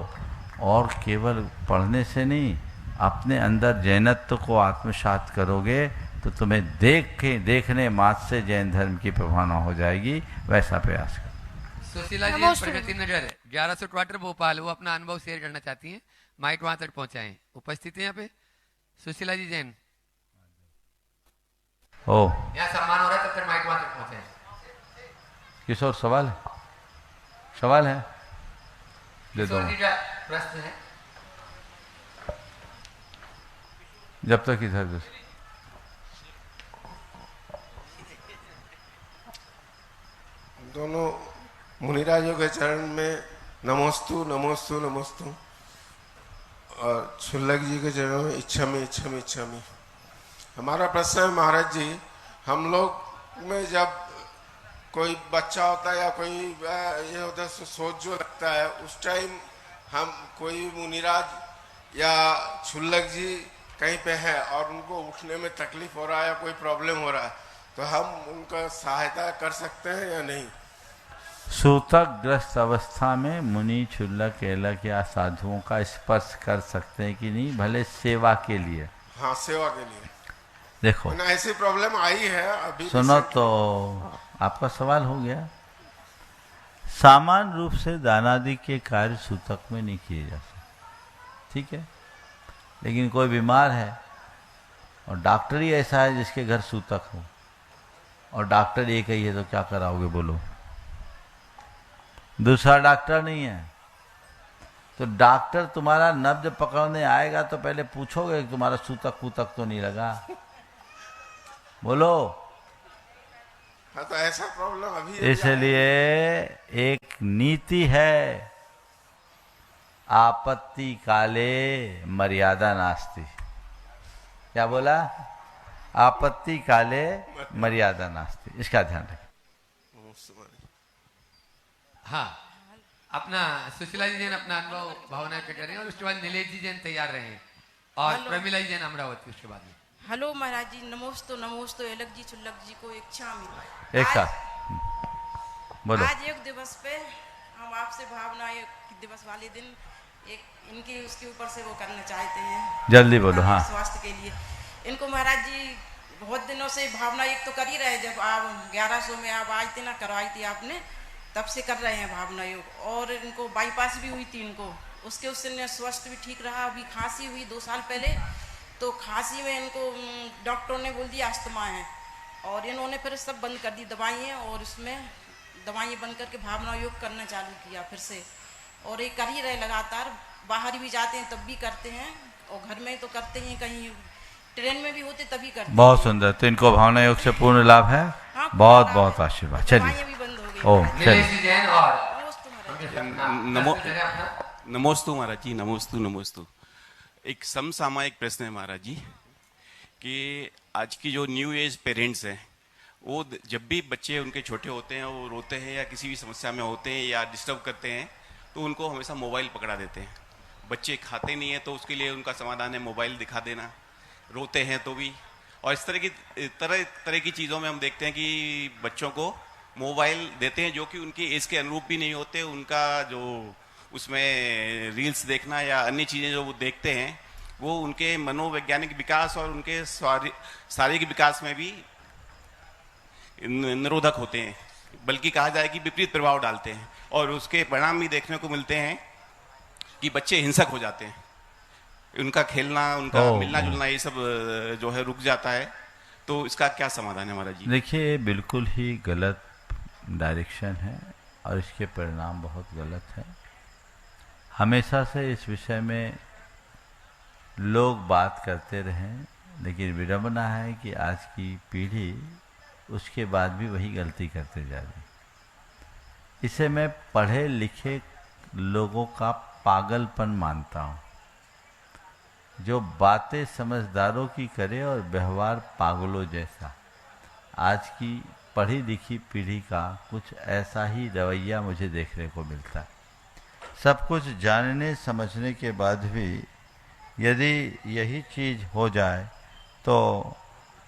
और केवल पढ़ने से नहीं, अपने अंदर जैनत्व को आत्मसात करोगे तो तुम्हें देखने मात्र से जैन धर्म की प्रभावना हो जाएगी। वैसा प्रयास करो। सुशीला जी प्रगति नगर 1100 क्वार्टर भोपाल, वो अपना अनुभव शेयर करना चाहती हैं, माइक वहां तक पहुंचाएं। उपस्थित है यहाँ पे सुशीला जी जैन। ओ यहाँ सम्मान हो रहा है, तब तक माइक वहां तक पहुंचाएं। किशोर सवाल है, सवाल है, दे दो। किशोर जी का प्रश्न है। जब तक इधर दोनों मुनिराजों के चरण में नमोस्तु नमोस्तु नमोस्तु और क्षुल्लक जी के चरणों में इच्छामि इच्छामि इच्छामि। हमारा प्रश्न है महाराज जी, हम लोग में जब कोई बच्चा होता है या कोई ये होता है सोच जो लगता है, उस टाइम हम कोई मुनिराज या क्षुल्लक जी कहीं पे है और उनको उठने में तकलीफ हो रहा है या कोई प्रॉब्लम हो रहा है, तो हम उनका सहायता कर सकते हैं या नहीं? सूतकग्रस्त अवस्था में मुनि क्षुल्लक एलक या साधुओं का स्पर्श कर सकते हैं कि नहीं, भले सेवा के लिए? हाँ, सेवा के लिए। देखो ऐसी प्रॉब्लम आई है अभी। सुनो तो, आपका सवाल हो गया। सामान्य रूप से दानादि के कार्य सूतक में नहीं किए जा सकते, ठीक है। लेकिन कोई बीमार है और डॉक्टर ही ऐसा है जिसके घर सूतक हो, और डॉक्टर एक ही है, तो क्या कराओगे बोलो? दूसरा डॉक्टर नहीं है, तो डॉक्टर तुम्हारा नब्ज पकड़ने आएगा तो पहले पूछोगे कि तुम्हारा सूतक पूतक तो नहीं लगा, बोलो। हाँ, तो ऐसा प्रॉब्लम अभी इसलिए एक नीति है, आपत्ति काले मर्यादा नास्ति। क्या बोला? आपत्ति काले मर्यादा नास्ति, इसका ध्यान रखें। हाँ, अपना सुशीला जी जैन अपना अनुभव भावना के करें, और उसके बाद नीलेश जी जैन तैयार रहे, और प्रमिला जी जैन अमरावती उसके बाद में। हेलो महाराज जी, नमोस्तु नमोस्तु एलक जी चुल्लक जी को इच्छा मिली। एक साथ बोलो। आज योग दिवस पे हम आपसे भावना योग दिवस वाले दिन एक इनकी उसके ऊपर से वो करना चाहते हैं। जल्दी बोलो। हाँ, स्वास्थ्य के लिए इनको महाराज जी बहुत दिनों से भावना एक तो कर ही रहे, जब आप 1100 में आप आई थी ना, करवाई थी आपने, तब से कर रहे हैं भावना योग। और इनको बाईपास भी हुई थी इनको, उसके उससे स्वास्थ्य भी ठीक रहा। अभी खांसी हुई 2 साल पहले, तो खांसी में इनको डॉक्टर ने बोल दिया अस्थमा है, और इन्होंने फिर सब बंद कर दी दवाइयाँ, और उसमें दवाइयाँ बंद करके भावना योग करना चालू किया फिर से। और ये कर ही रहे लगातार, बाहर भी जाते हैं तब भी करते हैं, और घर में तो करते हैं, कहीं ट्रेन में भी होते तभी करते हैं। बहुत सुंदर। तो इनको भावना योग से पूर्ण लाभ है। हाँ, बहुत बहुत आशीर्वाद। चलिए, ओम नमोस्तु महाराज जी, नमोस्तु नमोस्तु। एक समसामयिक प्रश्न है महाराज जी, कि आज की जो न्यू एज पेरेंट्स हैं, वो जब भी बच्चे उनके छोटे होते हैं, वो रोते हैं या किसी भी समस्या में होते हैं या डिस्टर्ब करते हैं, तो उनको हमेशा मोबाइल पकड़ा देते हैं। बच्चे खाते नहीं हैं तो उसके लिए उनका समाधान है मोबाइल दिखा देना, रोते हैं तो भी। और इस तरह की चीज़ों में हम देखते हैं कि बच्चों को मोबाइल देते हैं जो कि उनकी एज के अनुरूप भी नहीं होते। उनका जो उसमें रील्स देखना या अन्य चीज़ें जो वो देखते हैं, वो उनके मनोवैज्ञानिक विकास और उनके शारीरिक विकास में भी निरोधक होते हैं, बल्कि कहा जाए कि विपरीत प्रभाव डालते हैं। और उसके परिणाम भी देखने को मिलते हैं कि बच्चे हिंसक हो जाते हैं, उनका खेलना, उनका मिलना जुलना, ये सब जो है रुक जाता है। तो इसका क्या समाधान है महाराज जी? देखिए, बिल्कुल ही गलत डायरेक्शन है और इसके परिणाम बहुत गलत है। हमेशा से इस विषय में लोग बात करते रहे, लेकिन विडंबना है कि आज की पीढ़ी उसके बाद भी वही गलती करते जा रही। इसे मैं पढ़े लिखे लोगों का पागलपन मानता हूँ, जो बातें समझदारों की करे और व्यवहार पागलों जैसा। आज की पढ़ी लिखी पीढ़ी का कुछ ऐसा ही रवैया मुझे देखने को मिलता है। सब कुछ जानने समझने के बाद भी यदि यही चीज़ हो जाए तो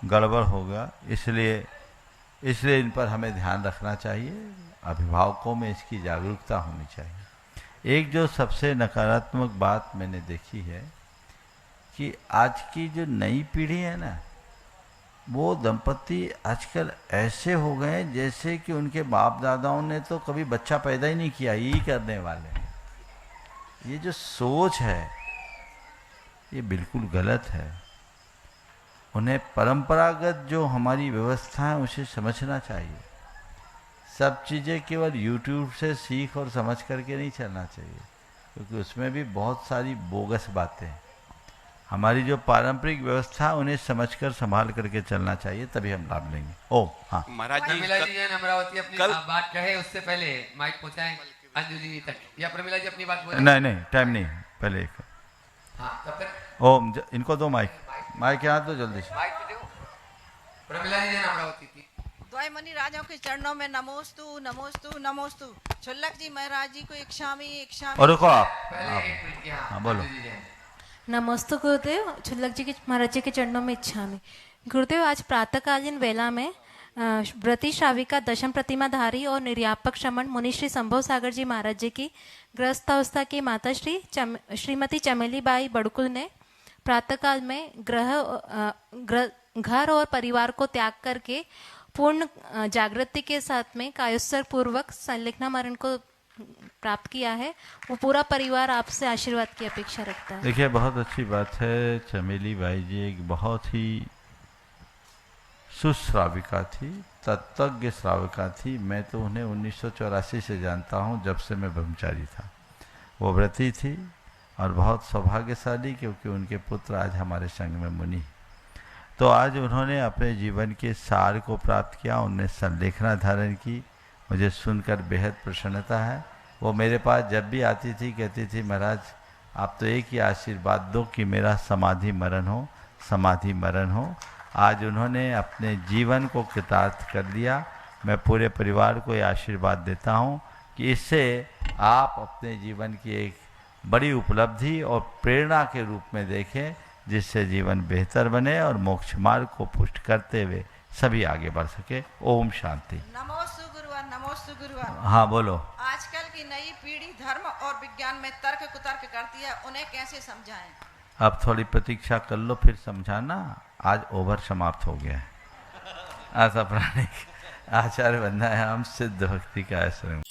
गड़बड़ होगा। इसलिए इन पर हमें ध्यान रखना चाहिए, अभिभावकों में इसकी जागरूकता होनी चाहिए। एक जो सबसे नकारात्मक बात मैंने देखी है कि आज की जो नई पीढ़ी है ना, वो दंपति आजकल ऐसे हो गए हैं जैसे कि उनके बाप दादाओं ने तो कभी बच्चा पैदा ही नहीं किया, यही करने वाले हैं। ये जो सोच है ये बिल्कुल गलत है। उन्हें परंपरागत जो हमारी व्यवस्था है उसे समझना चाहिए। सब चीज़ें केवल YouTube से सीख और समझ करके नहीं चलना चाहिए, क्योंकि उसमें भी बहुत सारी बोगस बातें हैं। हमारी जो पारंपरिक व्यवस्था उन्हें समझकर संभाल करके चलना चाहिए, तभी हम लाभ लेंगे। ओ हाँ महाराज जी, प्रमिला जी अमरावती अपनी बात कहे उससे पहले माइक पहुंचाएं अंजू जी तक, या प्रमिला जी अपनी बात बोले? नहीं, टाइम नहीं, पहले एक। हाँ, तब तक ओम इनको दो माइक यहाँ तो जल्दी से। प्रमिला जी अमरावती थी। द्वय मुनि राजाओं के चरणों में नमोस्तु नमोस्तु नमोस्तु। छुल्लक जी महाराज जी को इच्छामी। और रुको आप हाँ बोलो। नमोस्तु गुरुदेव, छुल्लक जी के महाराज जी के चरणों में इच्छामी। गुरुदेव, आज प्रातःकालीन वेला में व्रती श्राविका दशम प्रतिमाधारी और निर्यापक श्रमण मुनि श्री संभव सागर जी महाराज जी की गृहस्थावस्था की माता श्रीमती चमेली बाई बड़कुल ने प्रातःकाल में घर और परिवार को त्याग करके पूर्ण जागृति के साथ में कायोत्सर्ग पूर्वक संलिग्न मरण को प्राप्त किया है। वो पूरा परिवार आपसे आशीर्वाद की अपेक्षा रखता है। देखिए, बहुत अच्छी बात है। चमेली बाई जी एक बहुत ही सुश्राविका थी, तत्वज्ञ श्राविका थी। मैं तो उन्हें 1984 से जानता हूँ, जब से मैं ब्रह्मचारी था। वो व्रती थी और बहुत सौभाग्यशाली, क्योंकि उनके पुत्र आज हमारे संग में मुनि। तो आज उन्होंने अपने जीवन के सार को प्राप्त किया, उन्होंने संलेखना धारण की। मुझे सुनकर बेहद प्रसन्नता है। वो मेरे पास जब भी आती थी कहती थी, महाराज आप तो एक ही आशीर्वाद दो कि मेरा समाधि मरण हो, समाधि मरण हो। आज उन्होंने अपने जीवन को कृतार्थ कर लिया। मैं पूरे परिवार को ये आशीर्वाद देता हूँ कि इससे आप अपने जीवन की एक बड़ी उपलब्धि और प्रेरणा के रूप में देखें, जिससे जीवन बेहतर बने और मोक्ष मार्ग को पुष्ट करते हुए सभी आगे बढ़ सके। ओम शांति। नमोस्तु गुरुवर, नमोस्तु गुरुवर। हाँ बोलो। आजकल की नई पीढ़ी धर्म और विज्ञान में तर्क कुतर्क करती है, उन्हें कैसे समझाएं? अब थोड़ी प्रतीक्षा कर लो, फिर समझाना। आज ओवर समाप्त हो गया है। आशा प्राणिक आचार्य बनना है हम सिद्ध भक्ति का आश्रम।